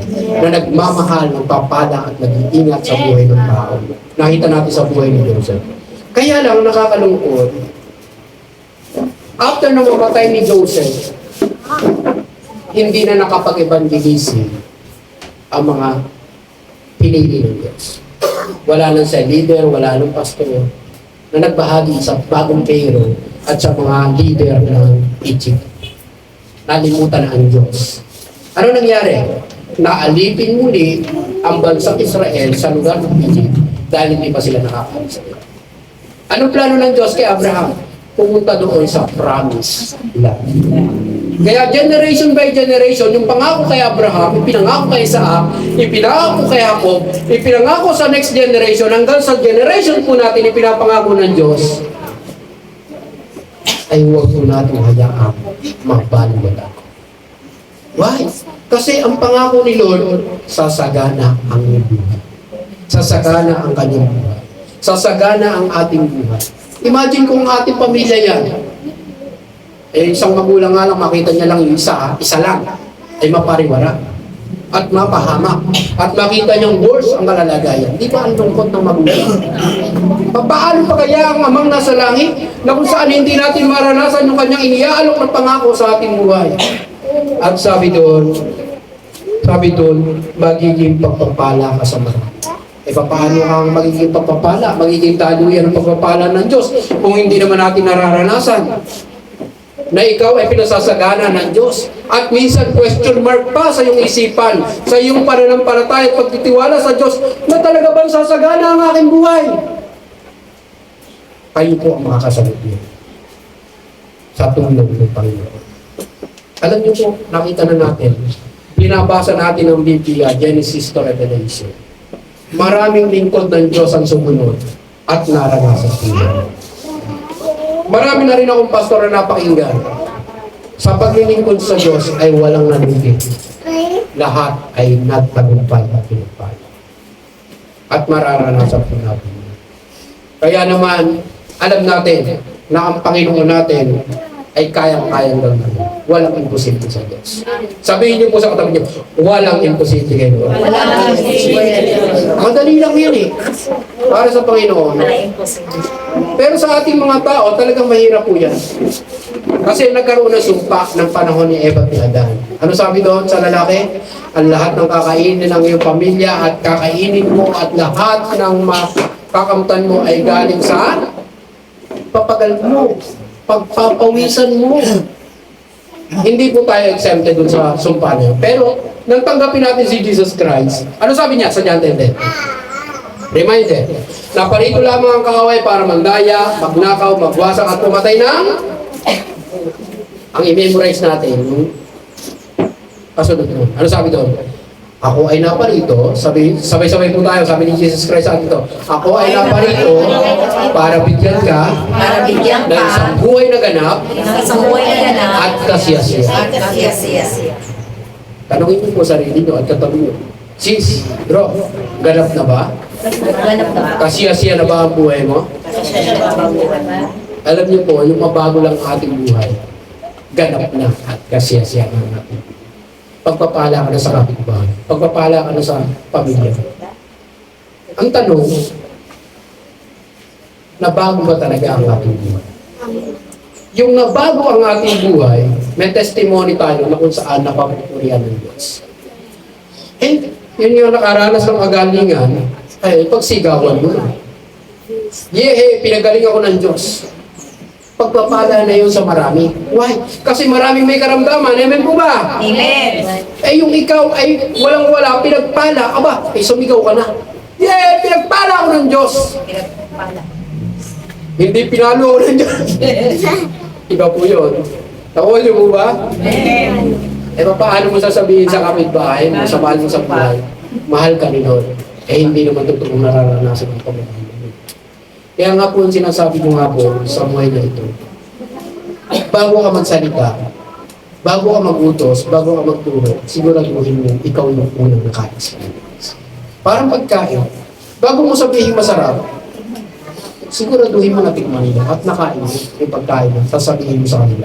na nagmamahal, nagpapala at nag-iingat sa buhay ng tao. Nakita natin sa buhay ni Joseph. Kaya lang nakakalungkot, after na mamatay ni Joseph, hindi na nakapag-evangelisi ang mga pinili ng Diyos. Wala nang sa leader, wala nang pastor na nagbahagi sa bagong Pharaoh at sa mga leader ng Egypt. Nalimutan na ang Diyos. Ano nangyari? Naalipin muli ang bansang Israel sa lugar ng Egypt dahil hindi pa sila nakakaalis. Anong plano ng Diyos kay Abraham? Pumunta doon sa promise land. Kaya generation by generation, yung pangako kay Abraham, ipinangako kay Isaac, ipinangako kay Jacob, ipinangako sa next generation, hanggang sa generation po natin ipinapangako ng Diyos, ay huwag po natin hayaan mabalwala. Why? Kasi ang pangako ni Lord, sasagana ang iyong buhay. Sasagana ang kanyang buhay. Sasagana ang ating buhay. Imagine kung ang ating pamilya yan, isang magulang nga lang, makita niya lang yung isa lang, ay mapariwara at mapahamak at makita niyang worse ang kalalagayan. Di ba ang lungkot ng magulang? Paano pa kaya ang amang nasa langit na kung saan hindi natin maranasan yung kanyang iniaalok ng pangako sa ating buhay? At sabi doon, magiging pagpapala ka sa marami. Paano ang magiging pagpapala, magiging taluyan ng pagpapala ng Diyos kung hindi naman natin nararanasan na ikaw ay pinasasagana ng Diyos. At minsan question mark pa sa iyong isipan, sa iyong pananampalataya at pagtitiwala sa Diyos, na talaga bang sasagana ang aking buhay? Kayo po ang makakasagot niyo sa tulong ng Panginoon. Alam niyo po, nakita na natin, binabasa natin ang Biblia, Genesis to Revelation. Maraming lingkod ng Diyos ang sumunod at naranasan sila. Marami na rin akong pastor na napakinggan. Sa paglilingkod sa Diyos ay walang nalugi. Lahat ay nagtagumpay at pinagpay. At mararanasan po natin. Kaya naman, alam natin na ang Panginoon natin ay kayang-kayang lang naman. Walang imposible sa Diyos. Sabihin niyo po sa katabi niyo, walang imposible kay Lord. Madali lang yan eh. Para sa Panginoon. Pero sa ating mga tao, talagang mahirap po yan. Kasi nagkaroon ng sumpa ng panahon ni Eva at ni Adan. Ano sabi doon sa lalaki? Ang lahat ng kakainin ng iyong pamilya at kakainin mo at lahat ng makakamtan mo ay galing sa papagal mo, pagpapawisan mo. Hindi po tayo exempted dun sa sumpa niyo. Pero, nang tanggapin natin si Jesus Christ, ano sabi niya sa John 10:10? Reminder, na parito lamang ang kaaway para mandaya, magnakaw, magwasak at pumatay ng ang i-memorize natin. Kasunod nun. Ano sabi doon? Ako ay naparito, sabay-sabay po tayo, sabi ni Jesus Christ sa atin ito, ako ay naparito para bigyan ka ng isang buhay na ganap at kasiyasiya. Tanungin niyo po sarili niyo at katabi niyo, sis, bro, ganap na ba? Kasiyasiya na ba ang buhay mo? Alam niyo po, yung mabago lang ang ating buhay, ganap na at kasiyasiya na natin. Pagpapala ka na sa kapitbahay. Pagpapala ka na sa pamilya. Ang tanong, nabago ba talaga ang ating buhay? Yung nabago ang ating buhay, may testimony tayo na kung saan napapupurihan ng Diyos. Yun yung nakaranas ng kagalingan, ay pagsigawan mo na. Pinagaling ako ng Diyos. Pagpapala na yun sa marami. Why? Kasi maraming may karamdaman. Amen po ba? Amen. Yung ikaw ay walang-wala, pinagpala. Aba, sumigaw ka na. Pinagpala ako ng Diyos. Hindi pinalo ako ng Diyos. Iba po yun. Nakuha niyo po ba? Amen. Paano mo sasabihin sa kapitbahay mo, sa mahal mo sa buhay, mahal ka ni Lord? Hindi naman totoong nararanasan ng pagmamahal. Kaya nga po, sinasabi ko nga po sa buhay na ito, bago ka magsalita, bago ka magutos, bago ka magturo, siguraduhin mo, ikaw yung unang nakain sa Pilipinas. Parang pagkain, bago mo sabihin masarap, siguraduhin mo na tikman nila at nakain mo yung pagkain mo, sasabihin mo sa kanila.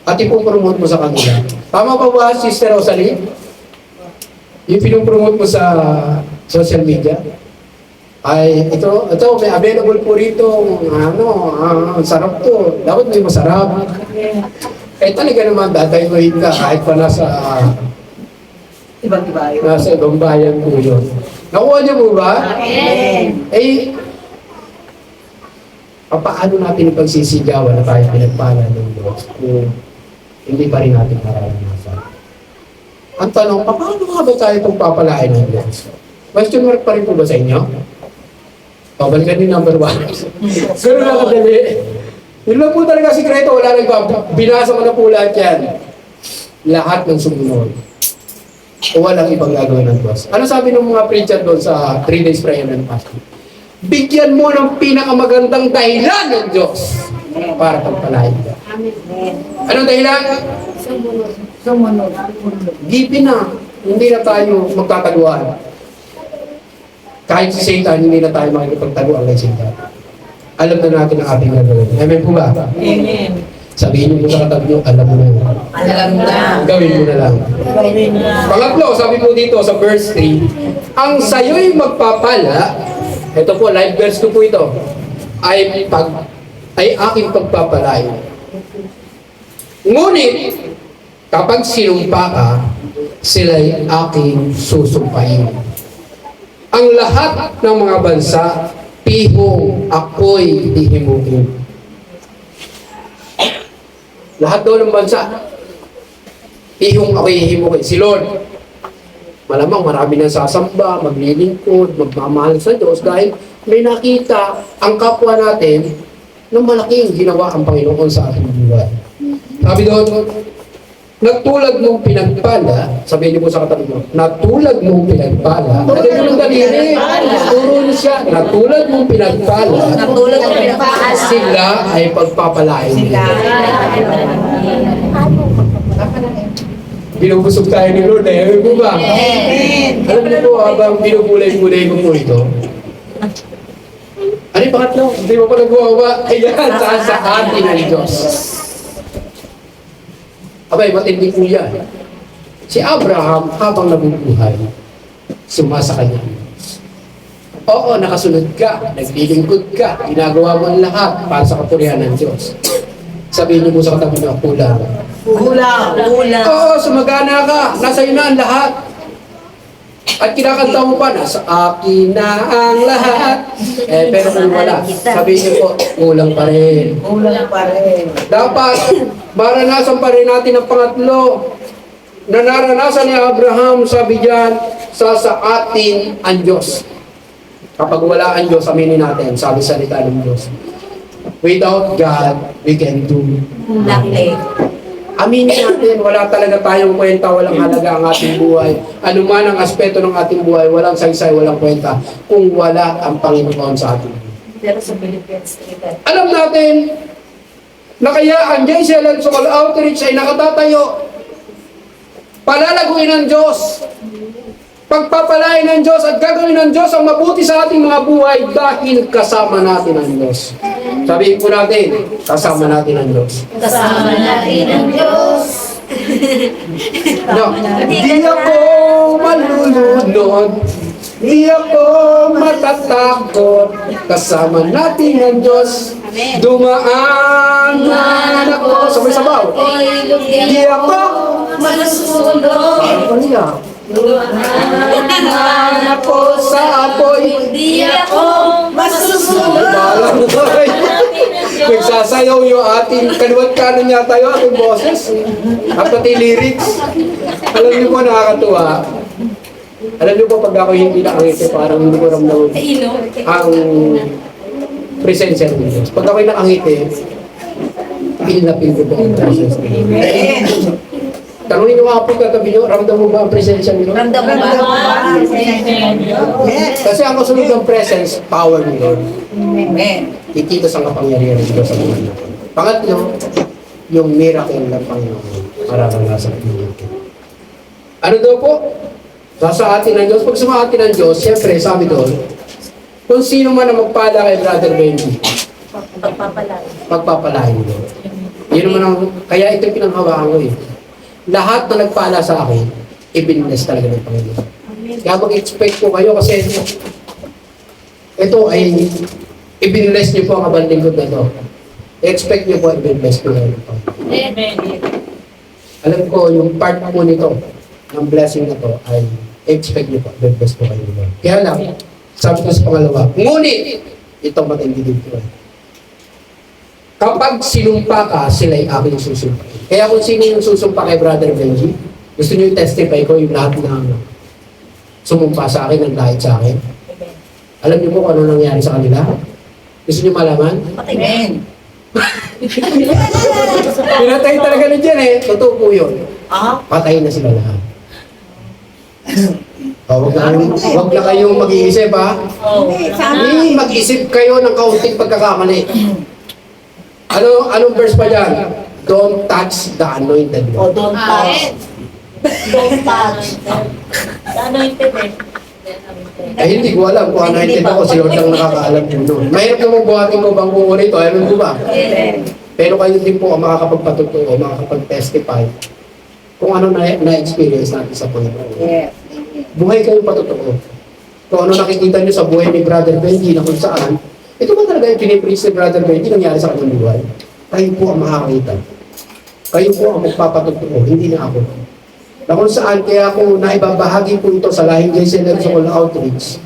At ipopromote mo sa kanila. Tama ba ba, Sister Rosalie? Yung pinopromote mo sa social media? Ay, ito may available po rito, sarap to. Dapat may masarap. Talaga naman, dadayuhin ka kahit pa nasa ibang bayan po yun. Nakuha niyo po ba? Amen. Paano natin ipagsisigawan na tayo pinagpala ng Diyos kung hindi pa rin natin mararanasan? Ang tanong, paano nga ba tayo pagpapalain ng Diyos? Question mark pa rin po ba sa inyo? Balikan din number 1. Ganun lang kadali. Yun lang po talaga sikreto, wala nang iba. Binasa ko na po lahat yan. Lahat ng sumunod. O walang ibang gagawin ng Diyos. Ano sabi ng mga preacher doon sa 3 days prayer and fasting? Bigyan mo ng pinakamagandang dahilan ng Diyos para pagpalain ka. Anong dahilan? Sumunod. Gipin na. Hindi na tayo magtataguan. Kahit si Satan, hindi na tayo makikipagtaguan kay Satan. Alam na natin ang ating gagawin. Amen po ba? Amen. Sabihin niyo po sa katabi niyo, alam mo na yun. Alam na. Gawin mo na lang. Gawin na. Pangatlo, sabi po dito sa verse 3, ang sayo'y magpapala, ito po, live verse ko po ito, ay aking pagpapalain. Ngunit, kapag sinumpa ka, sila'y aking susumpain. Ang lahat ng mga bansa, pihong ako'y hihimukin. Lahat daw ng bansa, pihong ako'y hihimukin. Si Lord, malamang marami nang sasamba, maglilingkod, magmamahal sa Diyos dahil may nakita ang kapwa natin ng malaking ginawa ang Panginoon sa ating buhay. Sabi doon, natulad mong pinagpala, sabihin niyo po sa katabi mo, natulad mong pinagpala, ano yung daliri? Turo niyo siya, natulad mong pinagpala, Natulad ng pinagpala. sila ay pagpapalain. Binubusog tayo ni Lord, eh. Ano ba? Amen. Alam niyo po, habang binubulay-bulay ko po ito, ano yung pangatlo? Hindi mo pa nagwawa. Ayan, sa atin ang Diyos. Abay, matindi po yan. Si Abraham, habang nabubuhay, sumasa kanya. Oo, nakasunod ka, naglilingkod ka, ginagawa mo ang lahat para sa kapurihan ng Diyos. Sabihin niyo po sa katabi niyo, kulang. Kulang. Oo, sumagana ka, nasa iyo na ang lahat. At kinakanta mo pa, nasa akin na ang lahat. Pero kung wala, sabihin niyo po, kulang pa rin. Kulang pa rin. Dapat, maranasan pa rin natin ang pangatlo. Na naranasan ni Abraham, sabi diyan, sa atin ang Diyos. Kapag wala ang Diyos, aminin natin, sabi salita ng Diyos. Without God, we can do Laki. aminin natin, wala talaga tayong kwenta, walang halaga ang ating buhay. Ano man ang aspeto ng ating buhay, walang saysay, walang kwenta, kung wala ang Panginoon sa ating buhay. Pero sa Philippines, Alam natin na kaya ang JCL Soul Outreach ay nakatatayo. Palalaguin ng Diyos. Pagpapalain ng Diyos at gagawin ng Diyos ang mabuti sa ating mga buhay dahil kasama natin ang Diyos. Sabihin po natin, kasama natin ang Diyos. kasama natin ang Diyos. No, di ako malulunod, di ako matatakot, kasama natin ang Diyos. Dumaan man ako, sabay-sabaw. Di ako masusunod. Kanya. Dumaan ako sa apoy. Di ako masusunod. Balang ay. Nagsasayaw yung ating kaliwat kanan yata yung ating boses. At pati lyrics. Alam niyo po, nakakatuwa. Alam niyo po, pag ako hindi nakangiti, parang hindi ko ramdaman ang presensya ng Diyos. Pag ako'y nakangiti, feel na feel ko po ang presensya ng Diyos. Amen. Tanungin niyo nga po katabi niyo, ramdam mo ba ang presensya ng Diyos? Ramdam mo ba? Kasi ang kasunod ng presence, power ng Lord. Amen. Kikita sa kapangyarihan ng Diyos sa mga natin. Pangatlo, yung miracle ng Panginoon. Mararanasan natin. Ano daw po? Sa atin ng Diyos. Pag sa atin ng Diyos, siyempre, sabi doon, kung sino man ang magpala kay Brother Benji, pagpapalain mo. Yun naman ang, kaya ito yung pinanghawakan ko eh. Lahat na nagpala sa akin, ibinless talaga ng Panginoon. Kaya mag-expect po kayo kasi ito ay ibinless niyo po ang abang lingkod na ito. Expect niyo po ibinless po ng Panginoon. Alam ko, yung part po nito, ng blessing na to, ay expect niyo po, ibinless po kayo nito. Kaya lang, sabi ko sa pangalawa, ngunit, itong matindi dito. Kapag sinumpa ka, sila'y aking susumpa. Kaya kung sino yung susumpa kay Brother Benji, Gusto niyo i-testify ko yung lahat ng sumumpa sa akin, ng lahit sa akin? Alam niyo po kung ano nangyari sa kanila? Gusto niyo malaman? Amen. Pinatay talaga na dyan eh. Totoo po yun. Ah? Patay na sila lahat. Wag na kayong mag-iisip ha. Hindi, mag-isip kayo ng kaunting pagkakamali. Anong verse pa dyan? Don't touch the anointed O, one. don't touch. Don't touch. Anointed eh. Hindi ko alam kung anointed ako. Si Lord lang nakakaalam po noon. Mahirap namang buhatin ko bang buo nito. Alam ko ba? Pero kayo din po ang makakapagpatutuo, makakapag-testify kung ano na-experience natin sa Panginoon. Yes. Buhay kayo patutuo. Kung ano nakikita nyo sa buhay ni Brother Benji na kung saan, ito ba talaga yung pinipreach ni Brother Benji nangyari sa kanyang buhay? Kayo po ang makakita. Kayo po ang magpapatutuo, hindi na ako. Na kung saan, kaya ako naibabahagi po ito sa lahing Jason Soul Outreach.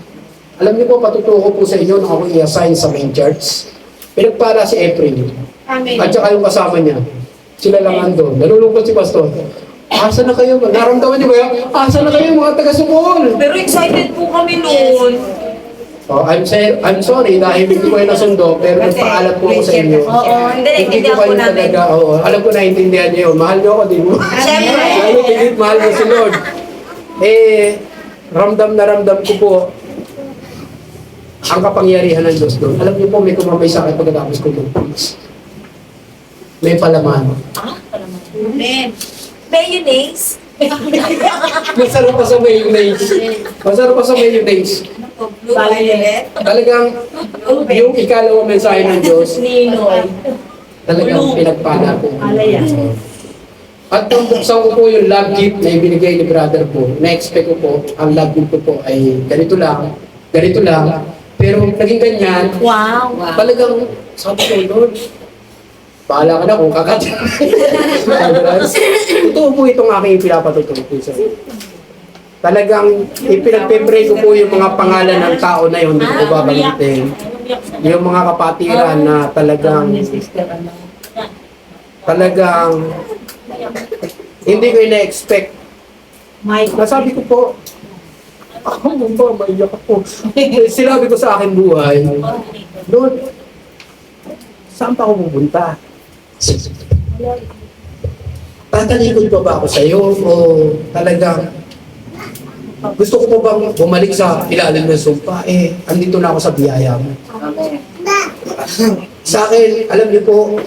Alam niyo po, patutuo ko po sa inyo na ako i-assign sa main church. Pinagpala si April. Amen. At saka yung kasama niya. Sila lang andun. Nalulungkot si Pastor. Asa na kayo? Naramdaman niyo ba yan? Asa na kayo mga taga-Sukol? Pero excited po kami noon. Oh, I'm sorry dahil hindi ko kayo nasundo, pero nagpaalam po ako sa inyo. Oo, hindi, Hindi ko naiintindihan po kayo namin. talaga, oo. Alam ko naiintindihan niyo. Mahal niyo ako, di mo? Siyempre. Lalo tigit, mahal mo si Lord. Ramdam na ramdam ko po ang kapangyarihan ng Diyos doon. Alam niyo po, may kumamay sa akin pagkatapos ko mag-preach. May palaman. Amen. Mayonnaise? Masarap pa sa mayonnaise. Masarap pa sa mayonnaise. Violet. Talagang yung ikalawang mensahe ng Diyos, Ninoy. talagang pinagpala po. Alaya. At nung buksan ko po yung love gift na ibinigay ni brother po, na-expect ko po, ang love gift ko po ay ganito lang, pero naging ganyan, Wow. talagang sabi ko, Lord, bahala ka na kung kakat. Totoo po itong aking pinapatutunan po sa inyo. Talagang ipinagpe-pray ko po yung mga pangalan ng tao na yun, hindi ko babanggitin. Yung mga kapatiran na talagang hindi ko ina-expect. Nasabi ko po, ako ba, maiyak ako. Sinabi ko sa akin buhay, Lord, saan pa ako pupunta? Tatalikod pa ba ako sa iyo o talagang gusto ko pa bang bumalik sa ilalim ng sumpa? Andito na ako sa biyaya mo. Sa akin, alam niyo po,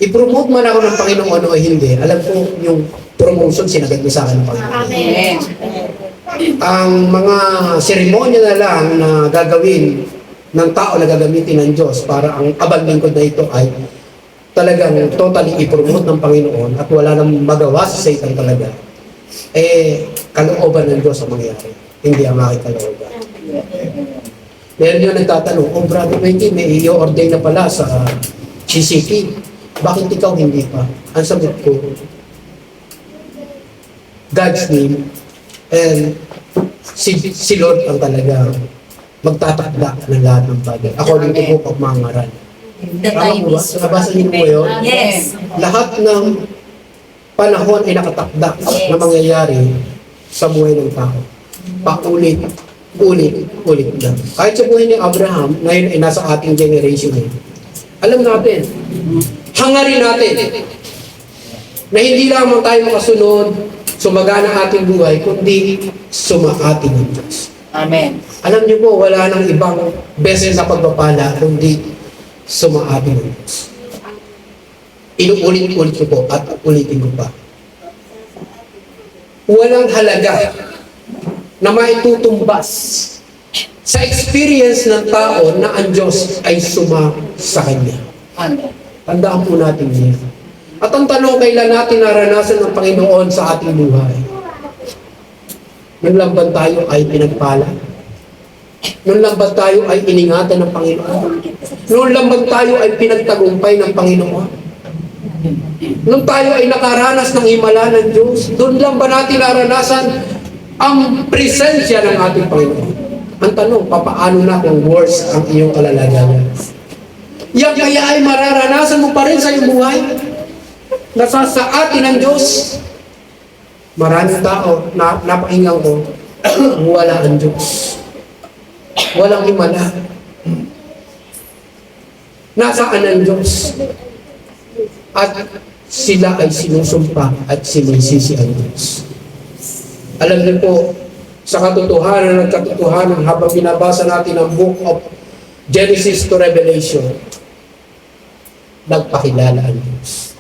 i-promote man ako ng Panginoon o hindi, alam ko yung promotion sinagad niya sa akin ng Panginoon. Amen. Ang mga seremonya na lang na gagawin ng tao na gagamitin ng Diyos para ang abang lingkod na ito ay talagang totally i-promote ng Panginoon at wala nang magawa sa Satan talaga. Kalooban ng Diyos ang mangyari. Hindi ang aking kalooban. Meron yung nagtatanong, Brother Wendy, may i-ordain na pala sa CCP. Bakit ikaw hindi pa? Ang sagot ko, God's name and si Lord ang talaga magtatakda ng lahat ng bagay. According to Book of Mangaral. The Tama time po ba? is Nabasa niyo po yun? Yes. Lahat ng panahon ay nakatakda na mangyayari sa buhay ng tao. Paulit lang. Kahit sa buhay ni Abraham, ngayon ay nasa ating generation eh. Alam natin, hangarin natin na hindi lamang tayo makasunod, sumagana ang ating buhay, kundi sumaating ng Diyos. Amen. Alam niyo po, wala nang ibang beses na pagpapala, kundi sumaating ng Diyos. Inuulit-ulit ko po at ulitin ko pa. Walang halaga na maitutumbas sa experience ng tao na ang Diyos ay suma sa Kanya. Amen. Tandaan po natin yan. At ang tanong, kailan natin naranasan ng Panginoon sa ating buhay? Nung lang ba tayo ay pinagpala? Nung lang ba tayo ay iningatan ng Panginoon? Nung lang ba tayo ay pinagtagumpay ng Panginoon? Nung tayo ay nakaranas ng himala ng Diyos, doon lang ba natin naranasan ang presensya ng ating Panginoon? Ang tanong, papaano na kung worse ang iyong kalalagayan? Yan kaya ay mararanasan mo pa rin sa iyong buhay? Nasasaatin ng Diyos? Maraming tao na napakinggan ko, wala ang Diyos. Walang himala. Nasaan ang Diyos? At sila ay sinusumpa at sinisisi ang Diyos. Alam niyo po, sa katotohanan at katotohanan, habang binabasa natin ang book of Genesis to Revelation, nagpakilala ang Diyos.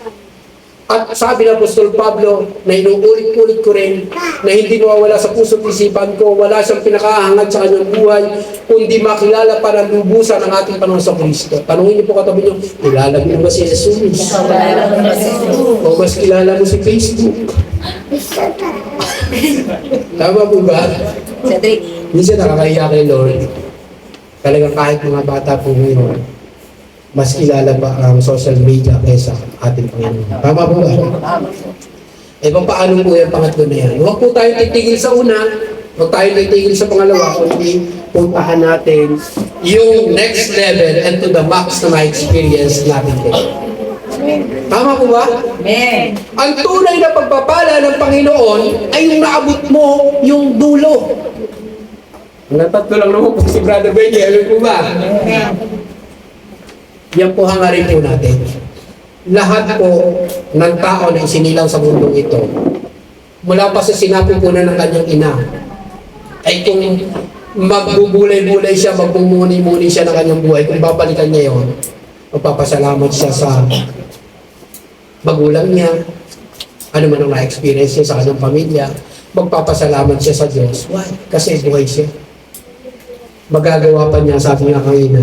At sabi ng Apostol Pablo, na inuulit-ulit ko rin, na hindi nawawala sa puso't isipan ko, wala siyang pinakahangad sa kanyang buhay, kundi makilala para lubusan ang ating Panginoon sa Kristo. Tanungin niyo po katabi niyo, kilala mo ba si Jesus? O mas kilala mo si Facebook? Tama po ba? Minsan nakakahiya kay Lord. Talagang kahit mga bata po ngayon, mas kilala pa ang social media kaysa ating Panginoon. Tama po ba? Eh, paano po yung pangatlo na yan? Huwag po tayo titigil sa una, huwag tayo titigil sa pangalawa, kundi puntahan natin yung next level and to the max na ma-experience natin din. Tama po ba? Amen. Ang tunay na pagpapala ng Panginoon ay yung naabot mo yung dulo. Natatlo lang naman po si Brother Benny, alam po ba? Yan po hangarin po natin. Lahat po ng tao na isinilang sa mundong ito, mula pa sa sinapupunan ng kanyang ina, ay kung magbubulay-bulay siya, magbumuni-muni siya ng kanyang buhay, kung babalikan niya yun, magpapasalamat siya sa magulang niya, ano man ang na-experience niya sa kanyang pamilya, magpapasalamat siya sa Diyos. Why? Kasi buhay siya. Magagawa pa niya, sabi nga kanina,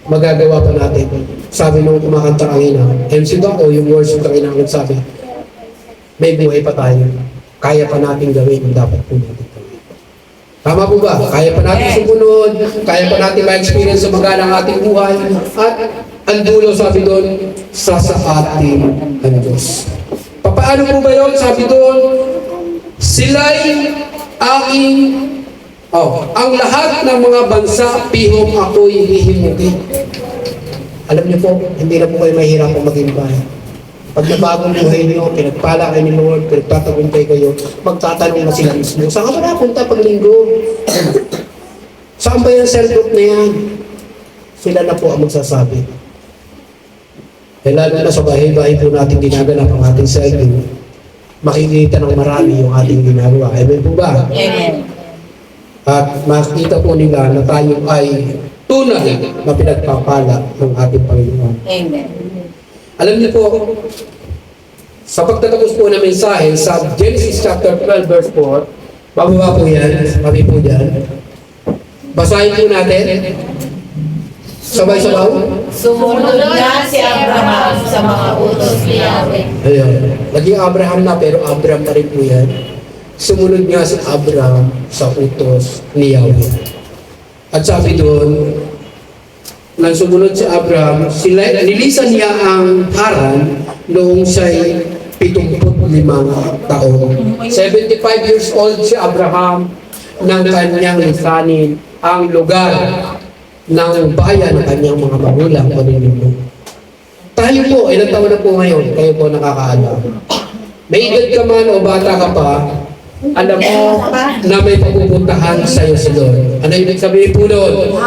magagawa pa natin. Sabi nung kumakanta kanina, MC Doco, yung worship kanina sabi, may buhay pa tayo. Kaya pa natin gawin yung dapat po natin gawin. Tama po ba? Kaya pa natin sumunod, kaya pa natin ma-experience sa magalang ating buhay, at ang dulo, sabi doon, sa ating ang Diyos. Paano po ba yun? Sabi doon, sila'y aking ang lahat ng mga bansa, pihong ako'y hihimukin. Alam niyo po, hindi na po kayo mahirap maging bahay. Pag nabagong buhay niyo, pinagpala kayo ni Lord, pinagtatagumpay kayo, magtatanong na sila mismo, saan ka ba napunta pag linggo? Saan ba yung cell group na yan? Sila na po ang magsasabi. Eh lalo na sa bahay-bahay po natin ginaganap ang ating cell group, makikita ng marami yung ating ginagawa. Amen po ba? Amen. At makikita po nila na tayo ay tunay na pinagpapala ng ating Panginoon. Amen. Alam niyo po, sa pagtatapos po ng mensahe sa Genesis chapter 12 verse 4, bababa po yan, sabi po dyan, basahin po natin, sabay-sabaw. Sumunod na si Abraham sa mga utos ni Yahweh. Ayun, naging Abraham na pero Abraham pa rin po yan. Sumunod nga si Abraham sa utos ni Yahweh. At sabi doon, nang sumunod si Abraham, nilisan niya ang Haran noong siya'y 75 taon. 75 years old si Abraham nang kanyang lisanin ang lugar ng bayan ng kanyang mga magulang o ninuno. Tayo po, ilang taon na po ngayon, kayo po nakakaalam. May edad ka man o bata ka pa, alam mo na may papupuntahan sa iyo si Lord. Ano ibig sabihin po doon?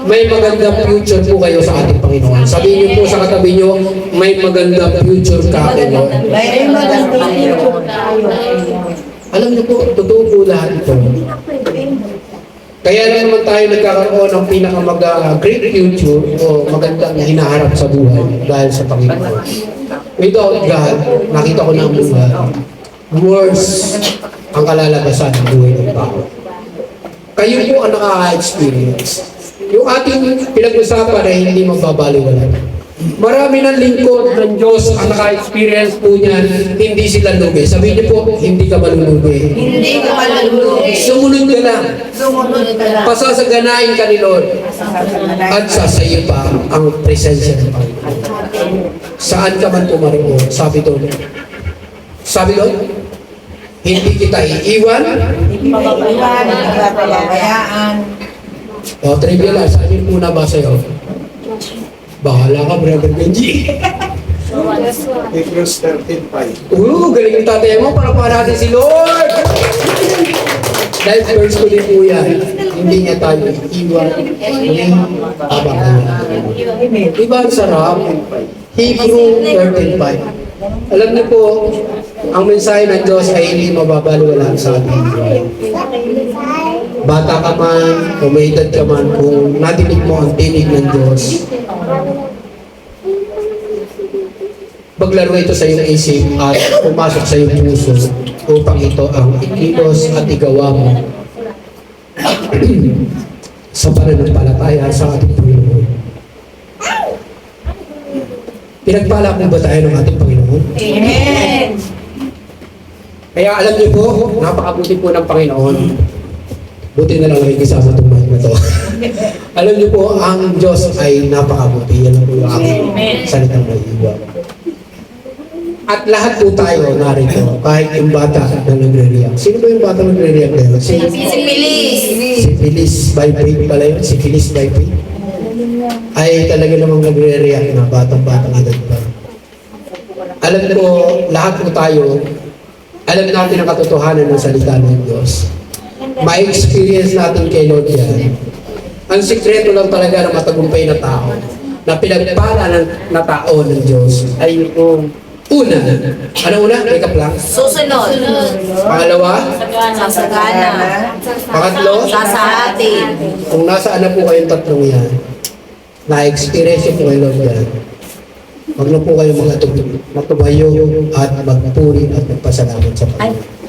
May magandang future po kayo sa ating Panginoon. Sabihin niyo po sa katabi niyo, may magandang future ka kay Lord. May magandang future tayo. Alam niyo po, totoo po lahat ito. Kaya lang naman tayo nagkakaroon ng great future o magandang hinaharap sa buhay dahil sa Panginoon. Without God, nakita ko na ang buhay. Worse ang kalalabasan ng buhay ng tao. Kayo po ang nakaka-experience. Yung ating pinag-usapan ay hindi magbabaliwala. Marami ng lingkod ng Diyos ang naka-experience po niyan, hindi sila lugi. Sabihin niyo po, hindi ka malulugi. Hindi ka malulugi. Sumunod ka lang. Sumunod ka lang. Pasasaganain ka ni Lord. At sasayo pa ang presensya ng Panginoon. Saan ka man pumaroon, sabi doon. Sabi doon, hindi kita iiwan. Hindi pababayaan. Hindi pababayaan. O, trivia lang, saan yun muna ba sa'yo? Bahala ka, Brother Benji. Hebrews 13:5. Galing yung tatay mo, para natin si Lord! Life verse ko din po yan. Hindi niya tayo iwan ng abangan. Diba ang sarap? Hebrew 13:5. Alam niyo po, ang mensahe ng Diyos ay hindi mababaliwala sa ating buhay. Bata ka man, o may edad ka man, kung nadinig mo ang tinig ng Diyos, maglaro ito sa iyong isip at pumasok sa iyong puso upang ito ang ikilos at igawa mo sa pananampalataya sa ating Panginoon. Pinagpala po ba tayo ng ating Panginoon? Amen. Kaya alam niyo po, napakabuti po ng Panginoon. Buti na lang nakikisama itong mic na to. Alam niyo po, ang Diyos ay napakabuti. Yan ang po yung aking salitang maiiwan. At lahat po tayo narito, kahit yung bata na nagre-react. Sino ba yung bata na nagre-react na yun? Si Pilis. Si Phyllis by faith pala yun. Si Phyllis by faith. Ay talaga namang nagre-react na batang-batang edad pa. Alam ko, lahat po tayo, alam natin ang katotohanan ng salita ng Diyos. Ma-experience natin kay Lord yan. Ang sikreto lang talaga ng matagumpay na tao, na pinagpala na tao ng Diyos, ay yung una. Ano una? Wake up lang. Susunod. Pangalawa, Sasagana. pangatlo, Sasahatin. kung nasaan na po kayong tatlong yan, na-experience yung kay Lord yan, huwag na po kayo matubayo at magpuri at magpasalamat sa Panginoon.